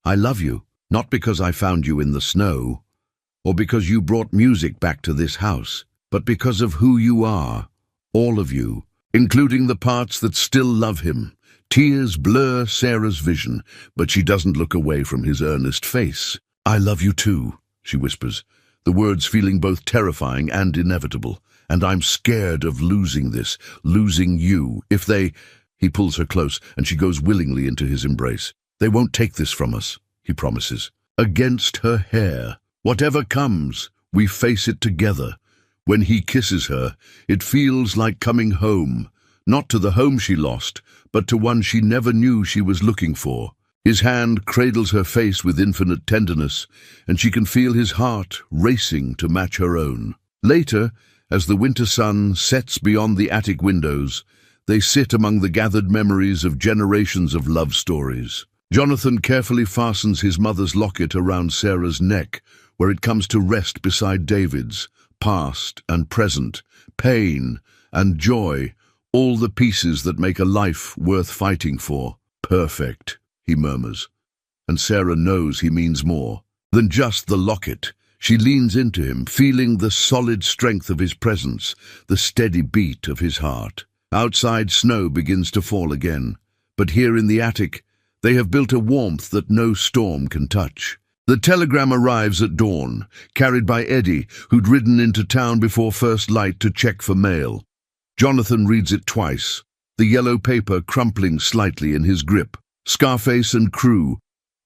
Speaker 1: I love you, not because I found you in the snow, or because you brought music back to this house, but because of who you are, all of you, including the parts that still love him. Tears blur Sarah's vision, but she doesn't look away from his earnest face. I love you too, she whispers, the words feeling both terrifying and inevitable. And I'm scared of losing this, losing you. If they... He pulls her close, and she goes willingly into his embrace. They won't take this from us, he promises. Against her hair. Whatever comes, we face it together. When he kisses her, it feels like coming home, not to the home she lost, but to one she never knew she was looking for. His hand cradles her face with infinite tenderness, and she can feel his heart racing to match her own. Later, as the winter sun sets beyond the attic windows, they sit among the gathered memories of generations of love stories. Jonathan carefully fastens his mother's locket around Sarah's neck, where it comes to rest beside David's, past and present, pain and joy, all the pieces that make a life worth fighting for. Perfect, he murmurs, and Sarah knows he means more than just the locket. She leans into him, feeling the solid strength of his presence, the steady beat of his heart. Outside, snow begins to fall again, but here in the attic, they have built a warmth that no storm can touch. The telegram arrives at dawn, carried by Eddie, who'd ridden into town before first light to check for mail. Jonathan reads it twice, the yellow paper crumpling slightly in his grip. Scarface and crew,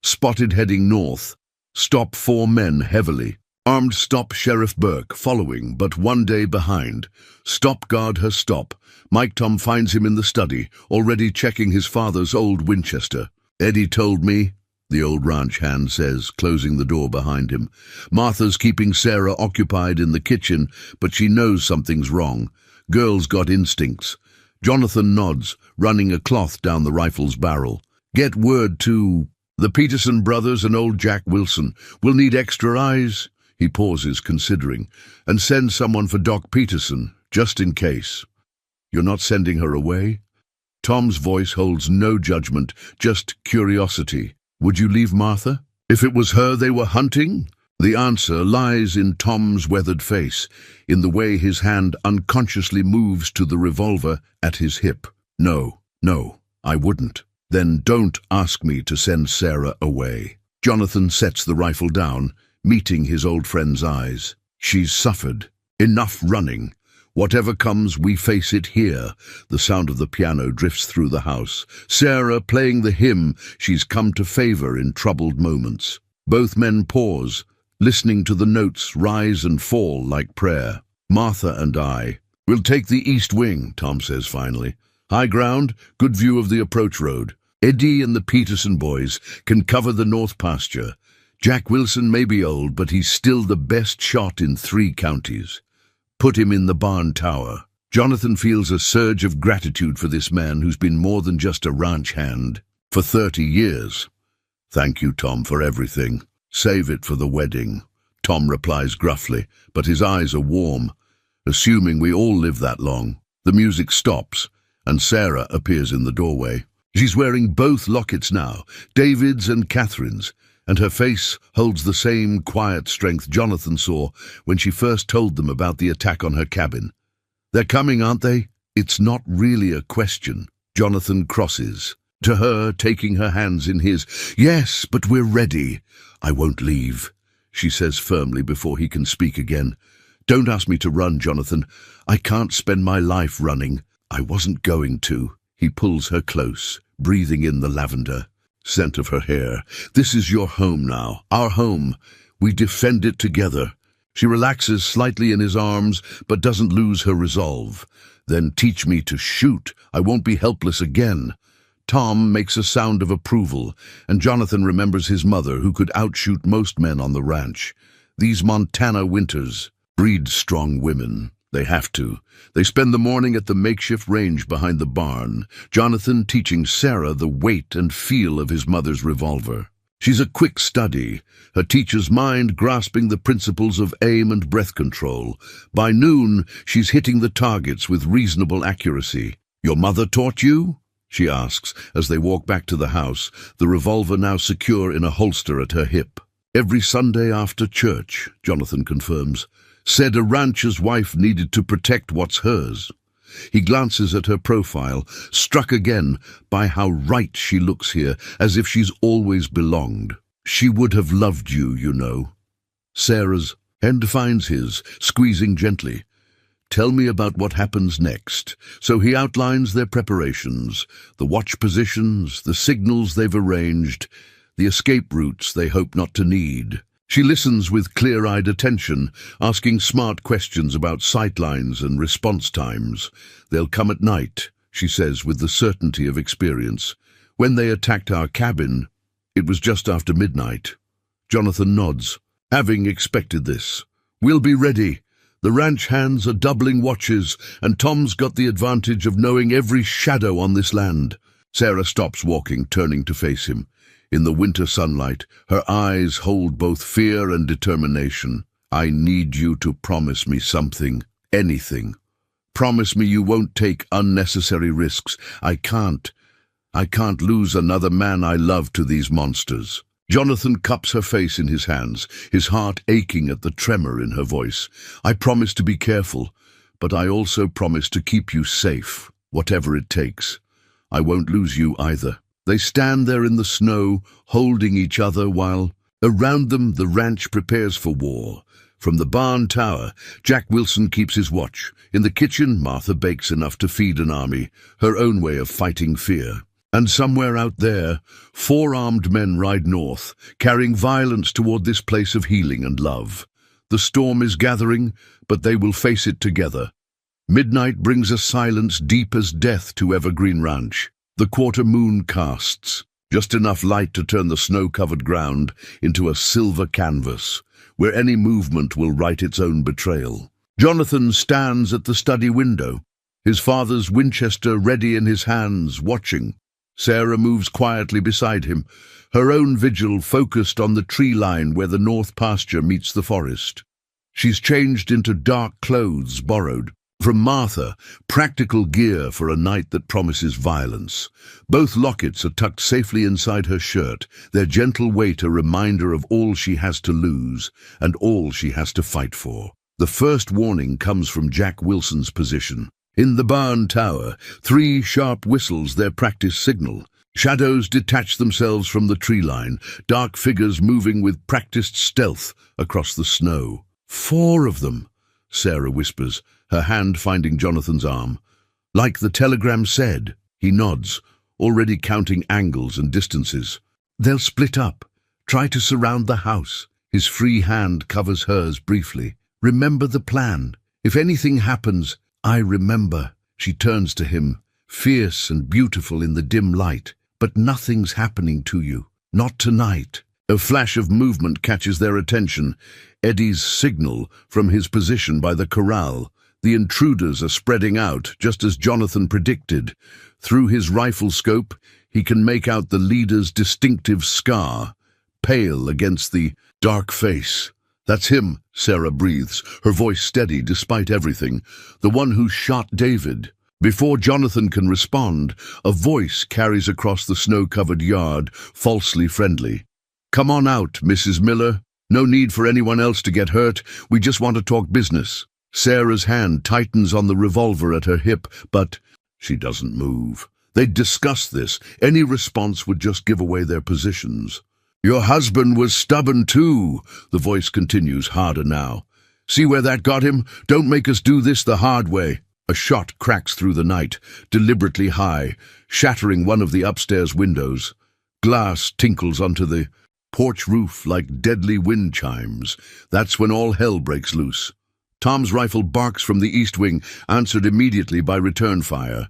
Speaker 1: spotted heading north. Stop 4 men heavily. Armed stop Sheriff Burke, following, but 1 day behind. Stop guard her stop. Mike Tom finds him in the study, already checking his father's old Winchester. Eddie told me, the old ranch hand says, closing the door behind him. Martha's keeping Sarah occupied in the kitchen, but she knows something's wrong. Girls got instincts. Jonathan nods, running a cloth down the rifle's barrel. Get word to the Peterson brothers and old Jack Wilson. We'll need extra eyes. He pauses, considering, and send someone for Doc Peterson, just in case. You're not sending her away? Tom's voice holds no judgment, just curiosity. Would you leave Martha? If it was her they were hunting? The answer lies in Tom's weathered face, in the way his hand unconsciously moves to the revolver at his hip. No, I wouldn't. Then don't ask me to send Sarah away. Jonathan sets the rifle down, meeting his old friend's eyes. She's suffered. Enough running. Whatever comes, we face it here. The sound of the piano drifts through the house. Sarah playing the hymn she's come to favor in troubled moments. Both men pause, listening to the notes rise and fall like prayer. Martha and I. We'll take the east wing, Tom says finally. High ground, good view of the approach road. Eddie and the Peterson boys can cover the north pasture. Jack Wilson may be old, but he's still the best shot in 3 counties. Put him in the barn tower. Jonathan feels a surge of gratitude for this man who's been more than just a ranch hand for 30 years. Thank you, Tom, for everything. Save it for the wedding. Tom replies gruffly, but his eyes are warm, assuming we all live that long. The music stops, and Sarah appears in the doorway. She's wearing both lockets now, David's and Catherine's, and her face holds the same quiet strength Jonathan saw when she first told them about the attack on her cabin. They're coming, aren't they? It's not really a question. Jonathan crosses to her, taking her hands in his. Yes, but we're ready. I won't leave, she says firmly before he can speak again. Don't ask me to run, Jonathan. I can't spend my life running. I wasn't going to. He pulls her close, breathing in the lavender scent of her hair. This is your home now, our home. We defend it together. She relaxes slightly in his arms, but doesn't lose her resolve. Then teach me to shoot. I won't be helpless again. Tom makes a sound of approval, and Jonathan remembers his mother, who could outshoot most men on the ranch. These Montana winters breed strong women. They have to. They spend the morning at the makeshift range behind the barn, Jonathan teaching Sarah the weight and feel of his mother's revolver. She's a quick study, her teacher's mind grasping the principles of aim and breath control. By noon, she's hitting the targets with reasonable accuracy. Your mother taught you? She asks as they walk back to the house, the revolver now secure in a holster at her hip. Every Sunday after church, Jonathan confirms. Said a rancher's wife needed to protect what's hers. He glances at her profile, struck again by how right she looks here, as if she's always belonged. She would have loved you, you know. Sarah's hand finds his, squeezing gently. Tell me about what happens next. So he outlines their preparations, the watch positions, the signals they've arranged, the escape routes they hope not to need. She listens with clear-eyed attention, asking smart questions about sightlines and response times. They'll come at night, she says with the certainty of experience. When they attacked our cabin, it was just after midnight. Jonathan nods, having expected this. We'll be ready. The ranch hands are doubling watches, and Tom's got the advantage of knowing every shadow on this land. Sarah stops walking, turning to face him. In the winter sunlight, her eyes hold both fear and determination. I need you to promise me something, anything. Promise me you won't take unnecessary risks. I can't lose another man I love to these monsters. Jonathan cups her face in his hands, his heart aching at the tremor in her voice. I promise to be careful, but I also promise to keep you safe, whatever it takes. I won't lose you either. They stand there in the snow, holding each other while, around them, the ranch prepares for war. From the barn tower, Jack Wilson keeps his watch. In the kitchen, Martha bakes enough to feed an army, her own way of fighting fear. And somewhere out there, 4 armed men ride north, carrying violence toward this place of healing and love. The storm is gathering, but they will face it together. Midnight brings a silence deep as death to Evergreen Ranch. The quarter moon casts just enough light to turn the snow-covered ground into a silver canvas, where any movement will write its own betrayal. Jonathan stands at the study window, his father's Winchester ready in his hands, watching. Sarah moves quietly beside him, her own vigil focused on the tree line where the north pasture meets the forest. She's changed into dark clothes borrowed from Martha, practical gear for a night that promises violence. Both lockets are tucked safely inside her shirt, their gentle weight a reminder of all she has to lose and all she has to fight for. The first warning comes from Jack Wilson's position. In the barn tower, 3 sharp whistles their practice signal. Shadows detach themselves from the tree line, dark figures moving with practiced stealth across the snow. 4 of them, Sarah whispers, her hand finding Jonathan's arm. Like the telegram said, he nods, already counting angles and distances. They'll split up, try to surround the house. His free hand covers hers briefly. Remember the plan. If anything happens, I remember. She turns to him, fierce and beautiful in the dim light. But nothing's happening to you. Not tonight. A flash of movement catches their attention. Eddie's signal from his position by the corral. The intruders are spreading out, just as Jonathan predicted. Through his rifle scope, he can make out the leader's distinctive scar, pale against the dark face. "That's him," Sarah breathes, her voice steady despite everything. "The one who shot David." Before Jonathan can respond, a voice carries across the snow-covered yard, falsely friendly. "Come on out, Mrs. Miller. No need for anyone else to get hurt. We just want to talk business." Sarah's hand tightens on the revolver at her hip, but she doesn't move. They'd discussed this. Any response would just give away their positions. "Your husband was stubborn too," the voice continues, harder now. "See where that got him? Don't make us do this the hard way." A shot cracks through the night, deliberately high, shattering one of the upstairs windows. Glass tinkles onto the porch roof like deadly wind chimes. That's when all hell breaks loose. Tom's rifle barks from the east wing, answered immediately by return fire.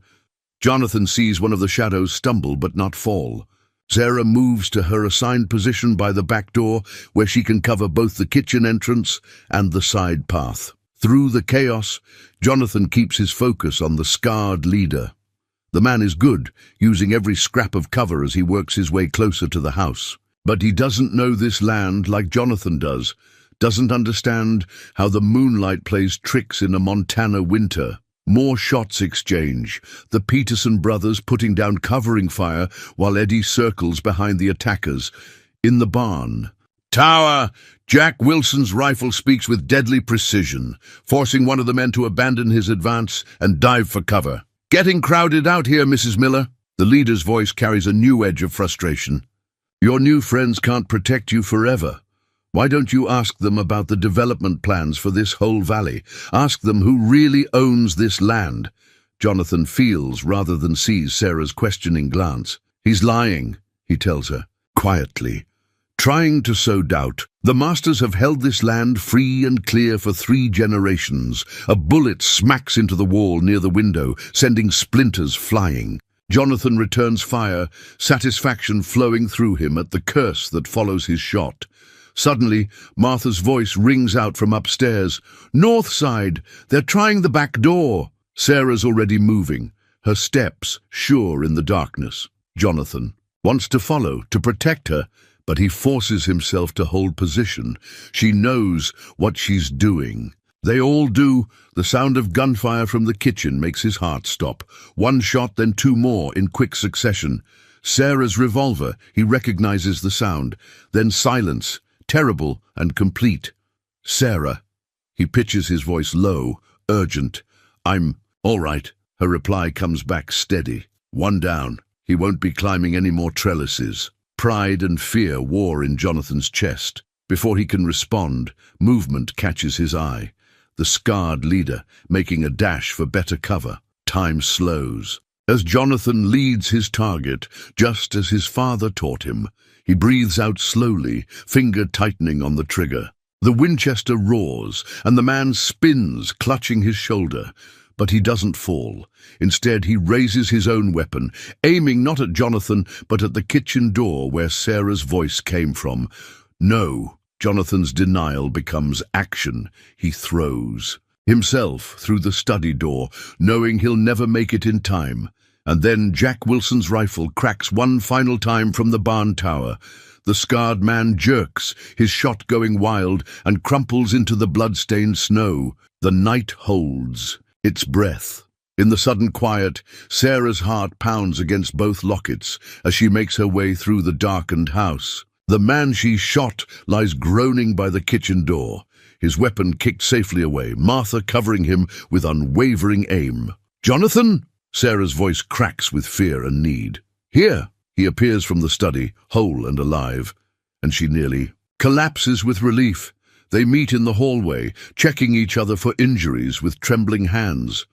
Speaker 1: Jonathan sees one of the shadows stumble but not fall. Sarah moves to her assigned position by the back door, where she can cover both the kitchen entrance and the side path. Through the chaos, Jonathan keeps his focus on the scarred leader. The man is good, using every scrap of cover as he works his way closer to the house. But he doesn't know this land like Jonathan does, doesn't understand how the moonlight plays tricks in a Montana winter. More shots exchange, the Peterson brothers putting down covering fire while Eddie circles behind the attackers. In the barn, "Tower!" Jack Wilson's rifle speaks with deadly precision, forcing one of the men to abandon his advance and dive for cover. "Getting crowded out here, Mrs. Miller." The leader's voice carries a new edge of frustration. "Your new friends can't protect you forever. Why don't you ask them about the development plans for this whole valley? Ask them who really owns this land." Jonathan feels rather than sees Sarah's questioning glance. "He's lying," he tells her, quietly, trying to sow doubt. "The masters have held this land free and clear for 3 generations. A bullet smacks into the wall near the window, sending splinters flying. Jonathan returns fire, satisfaction flowing through him at the curse that follows his shot. Suddenly, Martha's voice rings out from upstairs. "North side! They're trying the back door!" Sarah's already moving, her steps sure in the darkness. Jonathan wants to follow, to protect her, but he forces himself to hold position. She knows what she's doing. They all do. The sound of gunfire from the kitchen makes his heart stop. 1 shot, then 2 more in quick succession. Sarah's revolver, he recognizes the sound. Then silence, terrible and complete. "Sarah." He pitches his voice low, urgent. "I'm all right." Her reply comes back steady. 1 down. He won't be climbing any more trellises. Pride and fear war in Jonathan's chest. Before he can respond, movement catches his eye. The scarred leader making a dash for better cover. Time slows. As Jonathan leads his target, just as his father taught him, he breathes out slowly, finger tightening on the trigger. The Winchester roars, and the man spins, clutching his shoulder. But he doesn't fall. Instead, he raises his own weapon, aiming not at Jonathan, but at the kitchen door where Sarah's voice came from. No. Jonathan's denial becomes action. He throws himself through the study door, knowing he'll never make it in time. And then Jack Wilson's rifle cracks 1 final time from the barn tower. The scarred man jerks, his shot going wild, and crumples into the blood-stained snow. The night holds its breath. In the sudden quiet, Sarah's heart pounds against both lockets as she makes her way through the darkened house. The man she shot lies groaning by the kitchen door, his weapon kicked safely away, Martha covering him with unwavering aim. "Jonathan?" Sarah's voice cracks with fear and need. "Here." He appears from the study, whole and alive, and she nearly collapses with relief. They meet in the hallway, checking each other for injuries with trembling hands.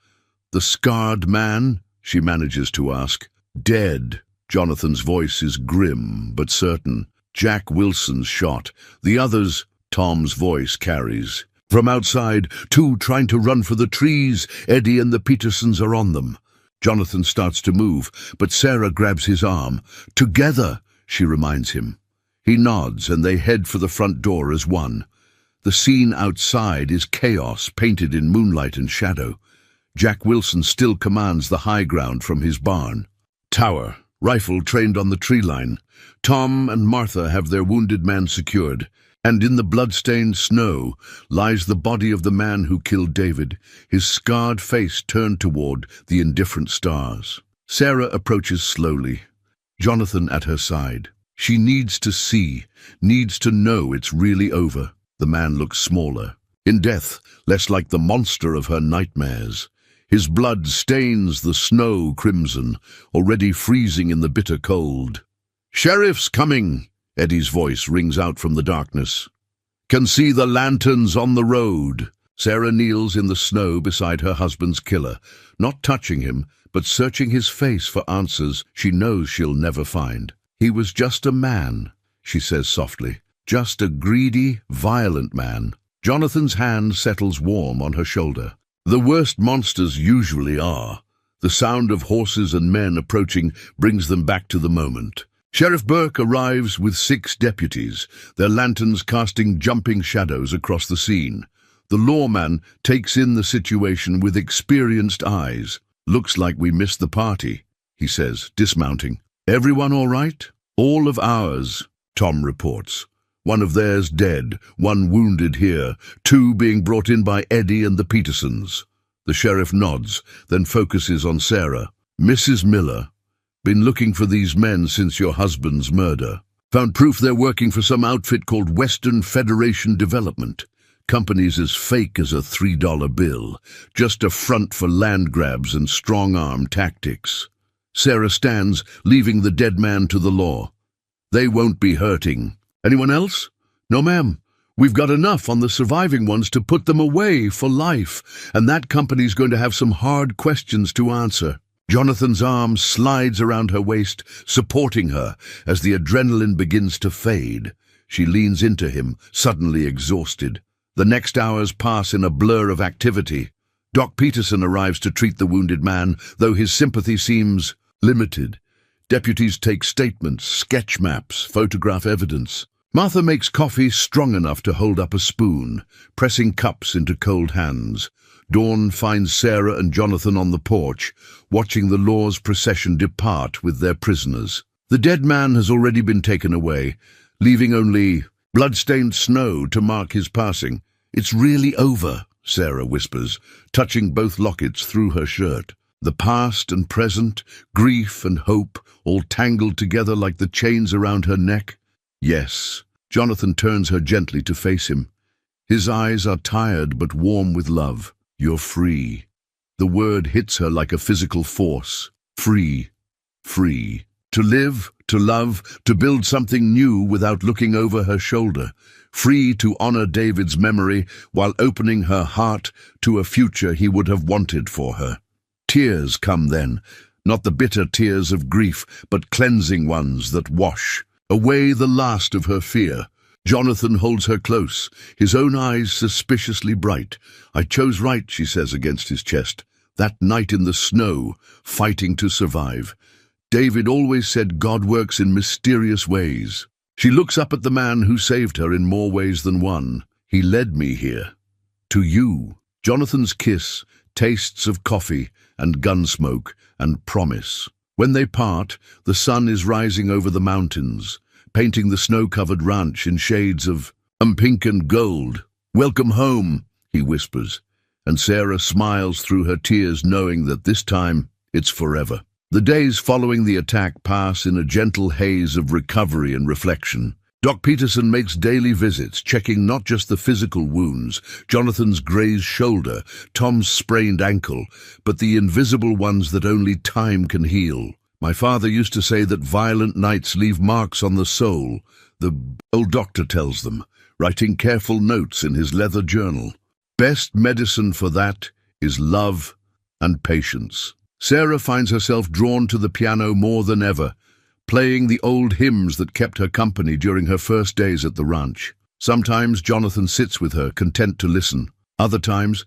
Speaker 1: "The scarred man?" she manages to ask. "Dead." Jonathan's voice is grim but certain. Jack Wilson's shot. The others, Tom's voice carries. From outside, 2 trying to run for the trees. Eddie and the Petersons are on them. Jonathan starts to move, but Sarah grabs his arm. "Together," she reminds him. He nods and they head for the front door as one. The scene outside is chaos painted in moonlight and shadow. Jack Wilson still commands the high ground from his barn. Tower, rifle trained on the tree line. Tom and Martha have their wounded man secured, and in the blood-stained snow lies the body of the man who killed David, his scarred face turned toward the indifferent stars. Sarah approaches slowly, Jonathan at her side. She needs to see, needs to know it's really over. The man looks smaller, in death less like the monster of her nightmares. His blood stains the snow crimson, already freezing in the bitter cold. "Sheriff's coming!" Eddie's voice rings out from the darkness. "Can see the lanterns on the road." Sarah kneels in the snow beside her husband's killer, not touching him, but searching his face for answers she knows she'll never find. "He was just a man," she says softly. "Just a greedy, violent man." Jonathan's hand settles warm on her shoulder. The worst monsters usually are. The sound of horses and men approaching brings them back to the moment. Sheriff Burke arrives with 6 deputies, their lanterns casting jumping shadows across the scene. The lawman takes in the situation with experienced eyes. "Looks like we missed the party," he says, dismounting. "Everyone all right?" "All of ours," Tom reports. "One of theirs dead, 1 wounded here, 2 being brought in by Eddie and the Petersons." The sheriff nods, then focuses on Sarah. "Mrs. Miller, been looking for these men since your husband's murder. Found proof they're working for some outfit called Western Federation Development. Company's as fake as a $3 bill, just a front for land grabs and strong-arm tactics." Sarah stands, leaving the dead man to the law. "They won't be hurting. Anyone else?" "No, ma'am. We've got enough on the surviving ones to put them away for life, and that company's going to have some hard questions to answer." Jonathan's arm slides around her waist, supporting her as the adrenaline begins to fade. She leans into him, suddenly exhausted. The next hours pass in a blur of activity. Doc Peterson arrives to treat the wounded man, though his sympathy seems limited. Deputies take statements, sketch maps, photograph evidence. Martha makes coffee strong enough to hold up a spoon, pressing cups into cold hands. Dawn finds Sarah and Jonathan on the porch, watching the law's procession depart with their prisoners. The dead man has already been taken away, leaving only blood-stained snow to mark his passing. "It's really over," Sarah whispers, touching both lockets through her shirt. The past and present, grief and hope, all tangled together like the chains around her neck. "Yes." Jonathan turns her gently to face him. His eyes are tired but warm with love. "You're free." The word hits her like a physical force. Free. Free. To live, to love, to build something new without looking over her shoulder. Free to honor David's memory while opening her heart to a future he would have wanted for her. Tears come then, not the bitter tears of grief, but cleansing ones that wash away the last of her fear. Jonathan holds her close, his own eyes suspiciously bright. "I chose right," she says against his chest. "That night in the snow, fighting to survive. David always said God works in mysterious ways." She looks up at the man who saved her in more ways than one. "He led me here. To you." Jonathan's kiss, tastes of coffee and gun smoke and promise. When they part, the sun is rising over the mountains, painting the snow-covered ranch in shades of pink and gold. "Welcome home," he whispers, and Sarah smiles through her tears, knowing that this time it's forever. The days following the attack pass in a gentle haze of recovery and reflection. Doc Peterson makes daily visits, checking not just the physical wounds, Jonathan's grazed shoulder, Tom's sprained ankle, but the invisible ones that only time can heal. "My father used to say that violent nights leave marks on the soul," the old doctor tells them, writing careful notes in his leather journal. "Best medicine for that is love and patience." Sarah finds herself drawn to the piano more than ever, playing the old hymns that kept her company during her first days at the ranch. Sometimes Jonathan sits with her, content to listen. Other times,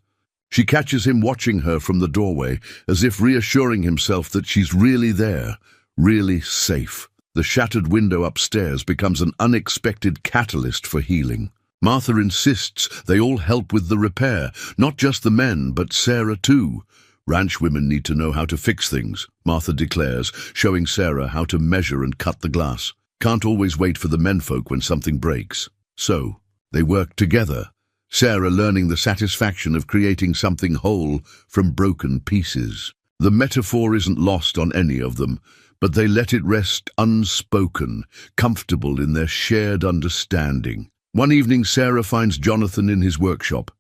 Speaker 1: She catches him watching her from the doorway, as if reassuring himself that she's really there, really safe. The shattered window upstairs becomes an unexpected catalyst for healing. Martha insists they all help with the repair, not just the men, but Sarah too. Ranch women need to know how to fix things, Martha declares, showing Sarah how to measure and cut the glass. Can't always wait for the menfolk when something breaks. So, they work together, Sarah learning the satisfaction of creating something whole from broken pieces. The metaphor isn't lost on any of them, but they let it rest unspoken, comfortable in their shared understanding. One evening, Sarah finds Jonathan in his workshop,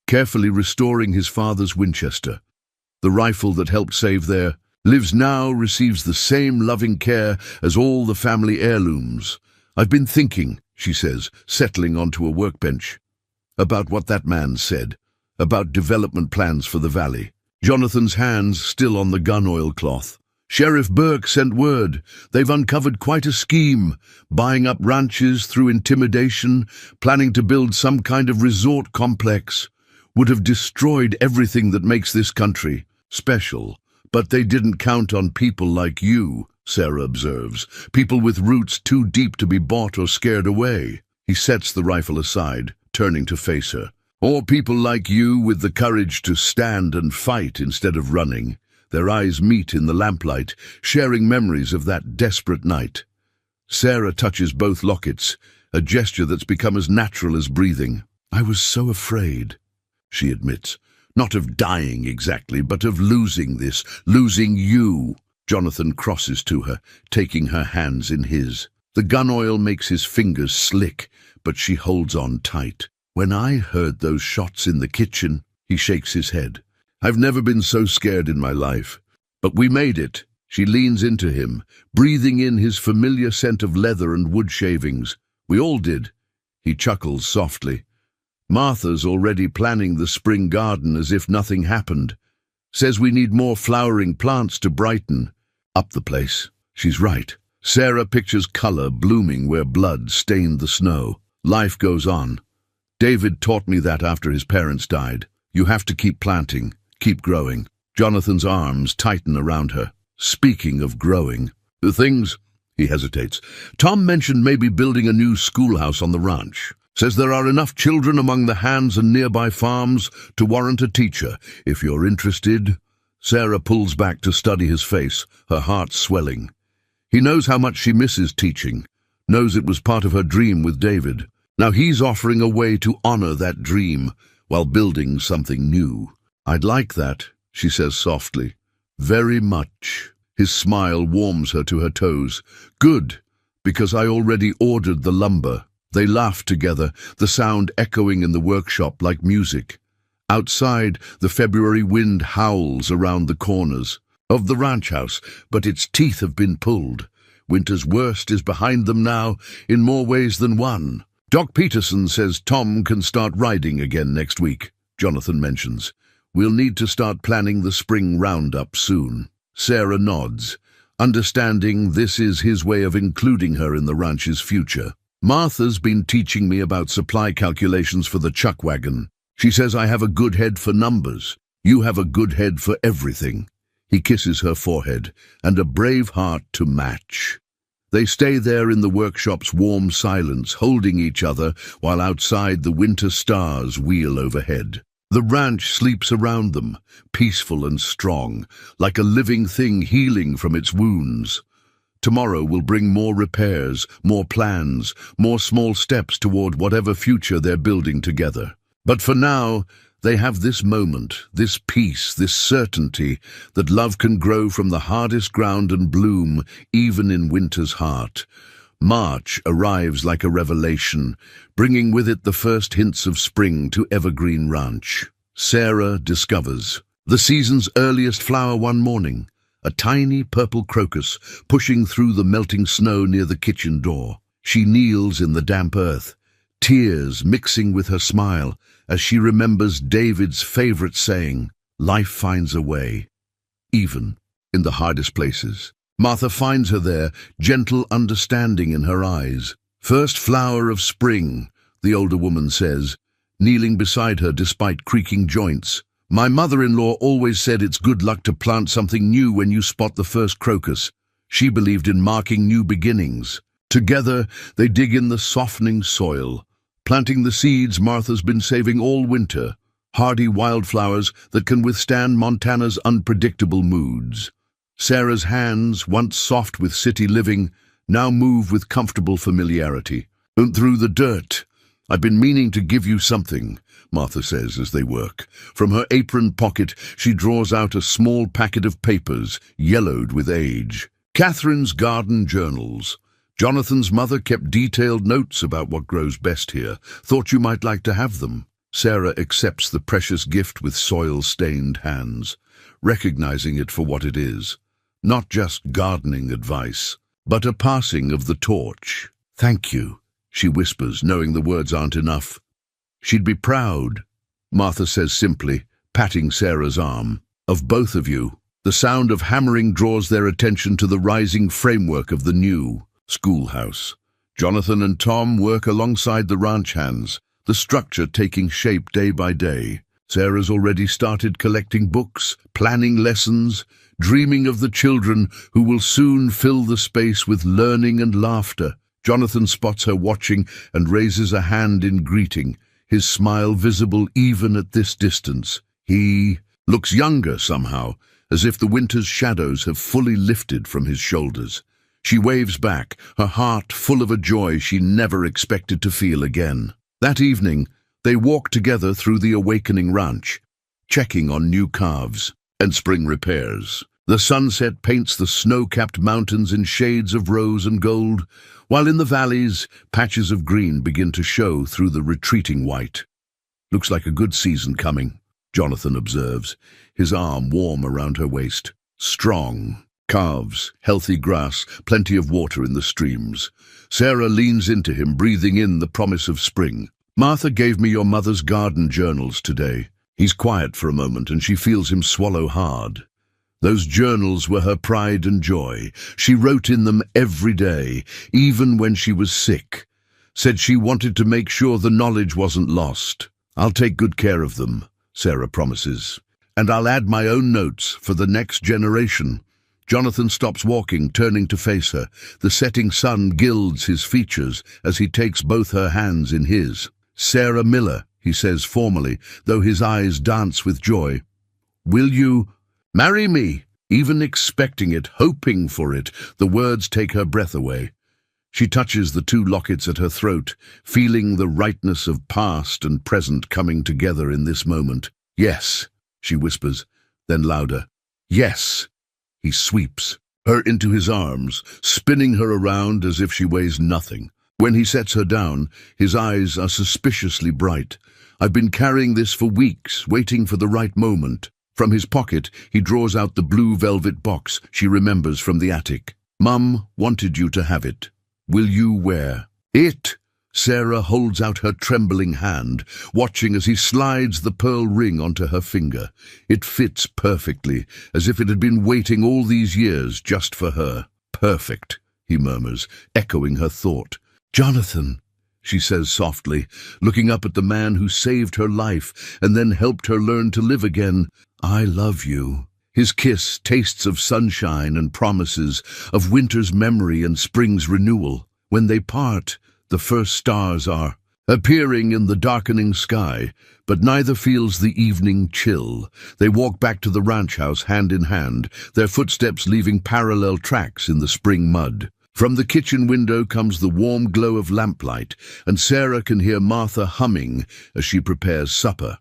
Speaker 1: carefully restoring his father's Winchester. The rifle that helped save their lives now receives the same loving care as all the family heirlooms. I've been thinking, she says, settling onto a workbench, about what that man said, about development plans for the valley. Jonathan's hands still on the gun oil cloth. Sheriff Burke sent word. They've uncovered quite a scheme, buying up ranches through intimidation, planning to build some kind of resort complex. Would have destroyed everything that makes this country special. But they didn't count on people like you, Sarah observes, people with roots too deep to be bought or scared away. He sets the rifle aside, turning to face her. Or people like you with the courage to stand and fight instead of running. Their eyes meet in the lamplight, sharing memories of that desperate night. Sarah touches both lockets, a gesture that's become as natural as breathing. I was so afraid, she admits. Not of dying exactly, but of losing this, losing you. Jonathan crosses to her, taking her hands in his. The gun oil makes his fingers slick, but she holds on tight. When I heard those shots in the kitchen, he shakes his head. I've never been so scared in my life. But we made it. She leans into him, breathing in his familiar scent of leather and wood shavings. We all did. He chuckles softly. Martha's already planning the spring garden as if nothing happened. Says we need more flowering plants to brighten up the place. She's right. Sarah pictures color blooming where blood stained the snow. Life goes on. David taught me that after his parents died. You have to keep planting, keep growing. Jonathan's arms tighten around her. Speaking of growing, the things, he hesitates. Tom mentioned maybe building a new schoolhouse on the ranch. Says there are enough children among the hands and nearby farms to warrant a teacher. If you're interested. Sarah pulls back to study his face, her heart swelling. He knows how much she misses teaching, knows it was part of her dream with David. Now he's offering a way to honor that dream while building something new. I'd like that, she says softly. Very much. His smile warms her to her toes. Good, because I already ordered the lumber. They laugh together, the sound echoing in the workshop like music. Outside, the February wind howls around the corners of the ranch house, but its teeth have been pulled. Winter's worst is behind them now, in more ways than one. Doc Peterson says Tom can start riding again next week, Jonathan mentions. We'll need to start planning the spring roundup soon. Sarah nods, understanding this is his way of including her in the ranch's future. Martha's been teaching me about supply calculations for the chuck wagon. She says I have a good head for numbers. You have a good head for everything. He kisses her forehead, and a brave heart to match. They stay there in the workshop's warm silence, holding each other, while outside the winter stars wheel overhead. The ranch sleeps around them, peaceful and strong, like a living thing healing from its wounds. Tomorrow will bring more repairs, more plans, more small steps toward whatever future they're building together. But for now, they have this moment, this peace, this certainty that love can grow from the hardest ground and bloom even in winter's heart. March arrives like a revelation, bringing with it the first hints of spring to Evergreen Ranch. Sarah discovers the season's earliest flower one morning, a tiny purple crocus pushing through the melting snow near the kitchen door. She kneels in the damp earth, tears mixing with her smile as she remembers David's favorite saying, life finds a way, even in the hardest places. Martha finds her there, gentle understanding in her eyes. First flower of spring, the older woman says, kneeling beside her despite creaking joints. My mother-in-law always said it's good luck to plant something new when you spot the first crocus. She believed in marking new beginnings. Together, they dig in the softening soil, planting the seeds Martha's been saving all winter, hardy wildflowers that can withstand Montana's unpredictable moods. Sarah's hands, once soft with city living, now move with comfortable familiarity. And through the dirt, I've been meaning to give you something, Martha says as they work. From her apron pocket, she draws out a small packet of papers, yellowed with age. Catherine's garden journals. Jonathan's mother kept detailed notes about what grows best here. Thought you might like to have them. Sarah accepts the precious gift with soil-stained hands, recognizing it for what it is. Not just gardening advice, but a passing of the torch. Thank you, she whispers, knowing the words aren't enough. She'd be proud, Martha says simply, patting Sarah's arm. Of both of you. The sound of hammering draws their attention to the rising framework of the new schoolhouse. Jonathan and Tom work alongside the ranch hands, the structure taking shape day by day. Sarah's already started collecting books, planning lessons, dreaming of the children who will soon fill the space with learning and laughter. Jonathan spots her watching and raises a hand in greeting, his smile visible even at this distance. He looks younger somehow, as if the winter's shadows have fully lifted from his shoulders. She waves back, her heart full of a joy she never expected to feel again. That evening, they walk together through the awakening ranch, checking on new calves and spring repairs. The sunset paints the snow-capped mountains in shades of rose and gold, while in the valleys, patches of green begin to show through the retreating white. Looks like a good season coming, Jonathan observes, his arm warm around her waist. Strong. Calves, healthy grass, plenty of water in the streams. Sarah leans into him, breathing in the promise of spring. Martha gave me your mother's garden journals today. He's quiet for a moment and she feels him swallow hard. Those journals were her pride and joy. She wrote in them every day, even when she was sick. Said she wanted to make sure the knowledge wasn't lost. I'll take good care of them, Sarah promises. And I'll add my own notes for the next generation. Jonathan stops walking, turning to face her. The setting sun gilds his features as he takes both her hands in his. Sarah Miller, he says formally, though his eyes dance with joy. Will you marry me? Even expecting it, hoping for it, the words take her breath away. She touches the two lockets at her throat, feeling the rightness of past and present coming together in this moment. Yes, she whispers, then louder. Yes. He sweeps her into his arms, spinning her around as if she weighs nothing. When he sets her down, his eyes are suspiciously bright. I've been carrying this for weeks, waiting for the right moment. From his pocket, he draws out the blue velvet box she remembers from the attic. Mum wanted you to have it. Will you wear it? Sarah holds out her trembling hand, watching as he slides the pearl ring onto her finger. It fits perfectly, as if it had been waiting all these years just for her. Perfect, he murmurs, echoing her thought. Jonathan, she says softly, looking up at the man who saved her life and then helped her learn to live again. I love you. His kiss tastes of sunshine and promises, of winter's memory and spring's renewal. When they part, the first stars are appearing in the darkening sky, but neither feels the evening chill. They walk back to the ranch house hand in hand, their footsteps leaving parallel tracks in the spring mud. From the kitchen window comes the warm glow of lamplight, and Sarah can hear Martha humming as she prepares supper.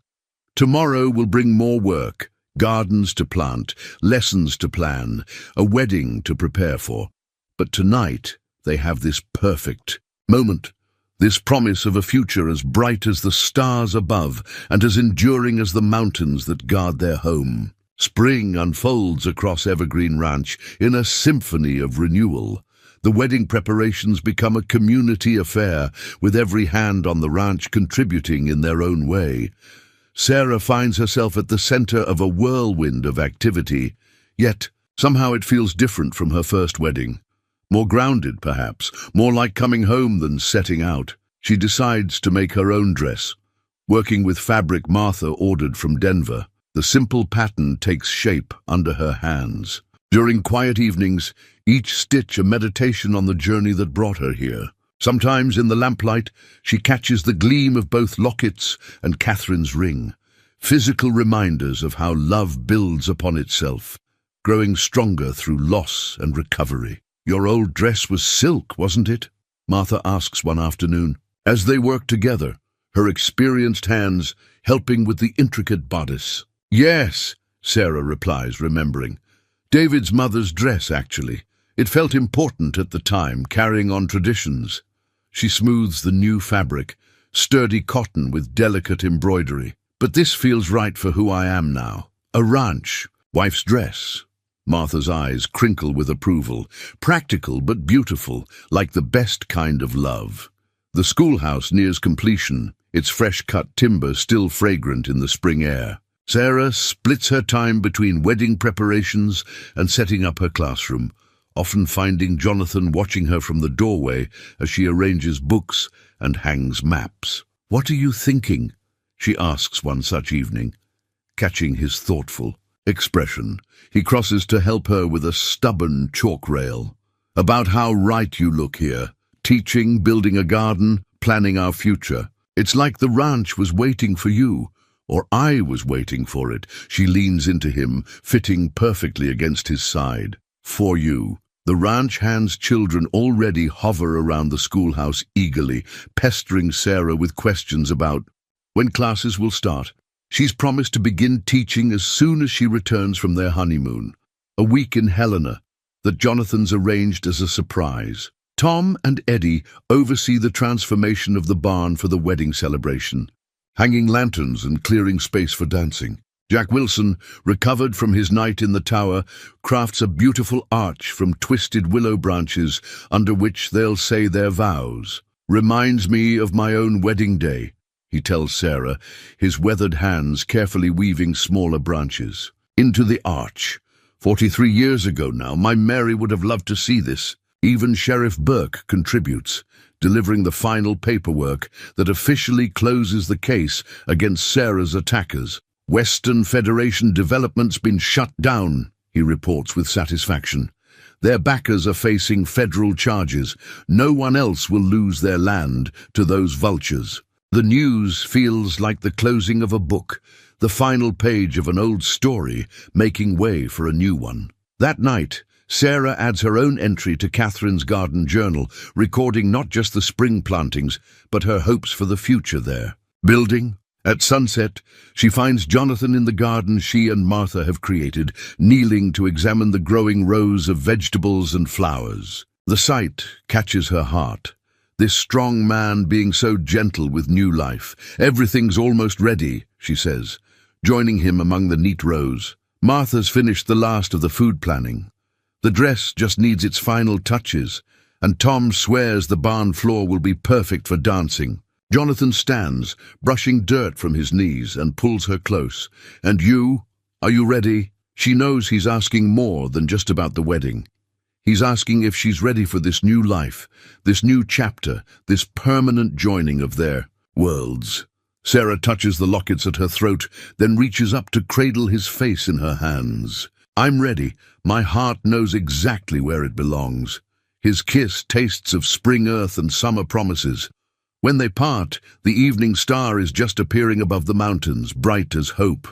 Speaker 1: Tomorrow will bring more work, gardens to plant, lessons to plan, a wedding to prepare for. But tonight they have this perfect moment, this promise of a future as bright as the stars above and as enduring as the mountains that guard their home. Spring unfolds across Evergreen Ranch in a symphony of renewal. The wedding preparations become a community affair, with every hand on the ranch contributing in their own way. Sarah finds herself at the center of a whirlwind of activity, yet somehow it feels different from her first wedding. More grounded, perhaps, more like coming home than setting out. She decides to make her own dress, working with fabric Martha ordered from Denver. The simple pattern takes shape under her hands. During quiet evenings, each stitch a meditation on the journey that brought her here. Sometimes in the lamplight, she catches the gleam of both lockets and Catherine's ring, physical reminders of how love builds upon itself, growing stronger through loss and recovery. "Your old dress was silk, wasn't it?" Martha asks one afternoon. As they work together, her experienced hands helping with the intricate bodice. "Yes," Sarah replies, remembering. "David's mother's dress, actually. It felt important at the time, carrying on traditions." She smooths the new fabric, sturdy cotton with delicate embroidery. "But this feels right for who I am now. A ranch, wife's dress." Martha's eyes crinkle with approval. Practical but beautiful, like the best kind of love. The schoolhouse nears completion, its fresh-cut timber still fragrant in the spring air. Sarah splits her time between wedding preparations and setting up her classroom, often finding Jonathan watching her from the doorway as she arranges books and hangs maps. "What are you thinking?" she asks one such evening, catching his thoughtful expression. He crosses to help her with a stubborn chalk rail. "About how right you look here. Teaching, building a garden, planning our future. It's like the ranch was waiting for you, or I was waiting for it." She leans into him, fitting perfectly against his side. "For you." The ranch hand's children already hover around the schoolhouse eagerly, pestering Sarah with questions about when classes will start. She's promised to begin teaching as soon as she returns from their honeymoon, a week in Helena that Jonathan's arranged as a surprise. Tom and Eddie oversee the transformation of the barn for the wedding celebration, hanging lanterns and clearing space for dancing. Jack Wilson, recovered from his night in the tower, crafts a beautiful arch from twisted willow branches under which they'll say their vows. "Reminds me of my own wedding day," he tells Sarah, his weathered hands carefully weaving smaller branches. "Into the arch. 43 years ago now, my Mary would have loved to see this." Even Sheriff Burke contributes, delivering the final paperwork that officially closes the case against Sarah's attackers. "Western Federation development's been shut down," he reports with satisfaction. "Their backers are facing federal charges. No one else will lose their land to those vultures." The news feels like the closing of a book, the final page of an old story making way for a new one. That night, Sarah adds her own entry to Catherine's garden journal, recording not just the spring plantings, but her hopes for the future there. Building. At sunset, she finds Jonathan in the garden she and Martha have created, kneeling to examine the growing rows of vegetables and flowers. The sight catches her heart. This strong man being so gentle with new life. "Everything's almost ready," she says, joining him among the neat rows. Martha's finished the last of the food planning. The dress just needs its final touches, and Tom swears the barn floor will be perfect for dancing. Jonathan stands, brushing dirt from his knees, and pulls her close. "And you? Are you ready?" She knows he's asking more than just about the wedding. He's asking if she's ready for this new life, this new chapter, this permanent joining of their worlds. Sarah touches the lockets at her throat, then reaches up to cradle his face in her hands. "I'm ready. My heart knows exactly where it belongs." His kiss tastes of spring earth and summer promises. When they part, the evening star is just appearing above the mountains, bright as hope.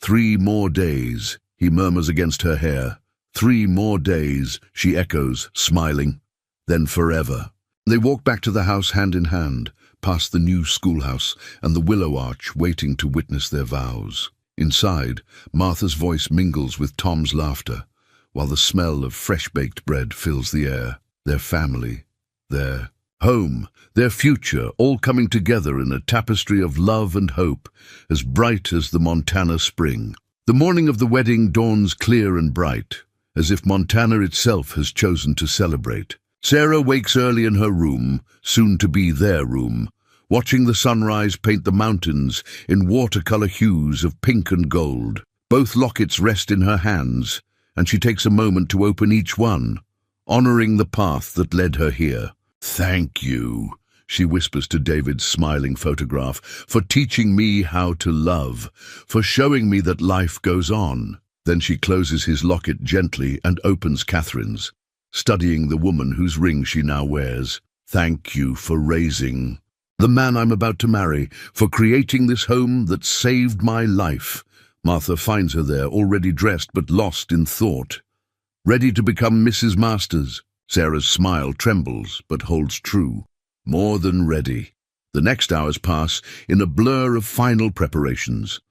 Speaker 1: "3 more days," he murmurs against her hair. "3 more days," she echoes, smiling. "Then forever." They walk back to the house hand in hand, past the new schoolhouse and the willow arch waiting to witness their vows. Inside, Martha's voice mingles with Tom's laughter, while the smell of fresh-baked bread fills the air. Their family, their home, their future, all coming together in a tapestry of love and hope, as bright as the Montana spring. The morning of the wedding dawns clear and bright, as if Montana itself has chosen to celebrate. Sarah wakes early in her room, soon to be their room, watching the sunrise paint the mountains in watercolor hues of pink and gold. Both lockets rest in her hands, and she takes a moment to open each one, honoring the path that led her here. "Thank you," she whispers to David's smiling photograph, for teaching me how to love, for showing me that life goes on. Then she closes his locket gently and opens Catherine's, studying the woman whose ring she now wears. Thank you for raising the man I'm about to marry, for creating this home that saved my life. Martha finds her there, already dressed but lost in thought. Ready to become Mrs. Masters. Sarah's smile trembles but holds true. More than ready. The next hours pass in a blur of final preparations.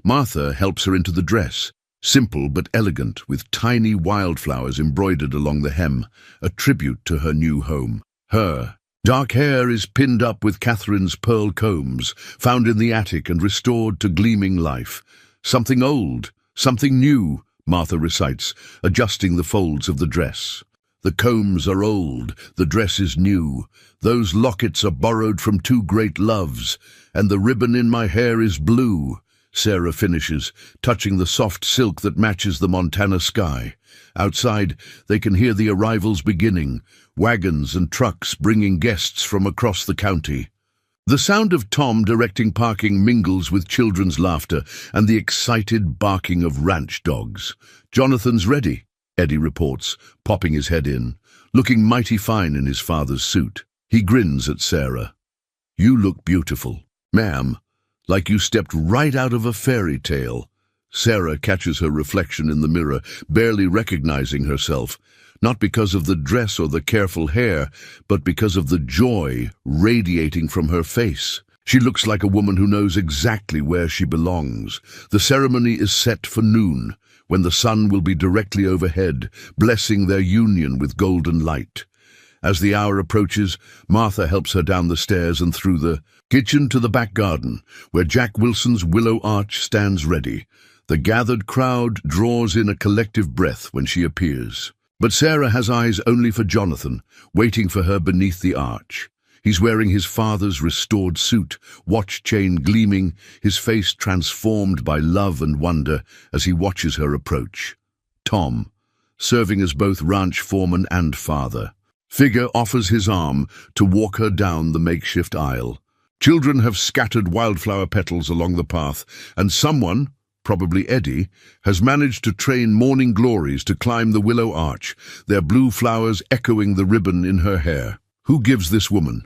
Speaker 1: Martha helps her into the dress, simple but elegant, with tiny wildflowers embroidered along the hem, a tribute to her new home. Her dark hair is pinned up with Catherine's pearl combs, found in the attic and restored to gleaming life. Something old, something new, Martha recites, adjusting the folds of the dress. The combs are old, the dress is new. Those lockets are borrowed from two great loves, and the ribbon in my hair is blue. Sarah finishes, touching the soft silk that matches the Montana sky. Outside, they can hear the arrivals beginning, wagons and trucks bringing guests from across the county. The sound of Tom directing parking mingles with children's laughter and the excited barking of ranch dogs. Jonathan's ready, Eddie reports, popping his head in, looking mighty fine in his father's suit. He grins at Sarah. You look beautiful, ma'am, like you stepped right out of a fairy tale. Sarah catches her reflection in the mirror, barely recognizing herself, not because of the dress or the careful hair, but because of the joy radiating from her face. She looks like a woman who knows exactly where she belongs. The ceremony is set for noon, when the sun will be directly overhead, blessing their union with golden light. As the hour approaches, Martha helps her down the stairs and through the kitchen to the back garden, where Jack Wilson's willow arch stands ready. The gathered crowd draws in a collective breath when she appears. But Sarah has eyes only for Jonathan, waiting for her beneath the arch. He's wearing his father's restored suit, watch chain gleaming, his face transformed by love and wonder as he watches her approach. Tom, serving as both ranch foreman and father. Figure offers his arm to walk her down the makeshift aisle. Children have scattered wildflower petals along the path, and someone, probably Eddie, has managed to train morning glories to climb the willow arch, their blue flowers echoing the ribbon in her hair. Who gives this woman?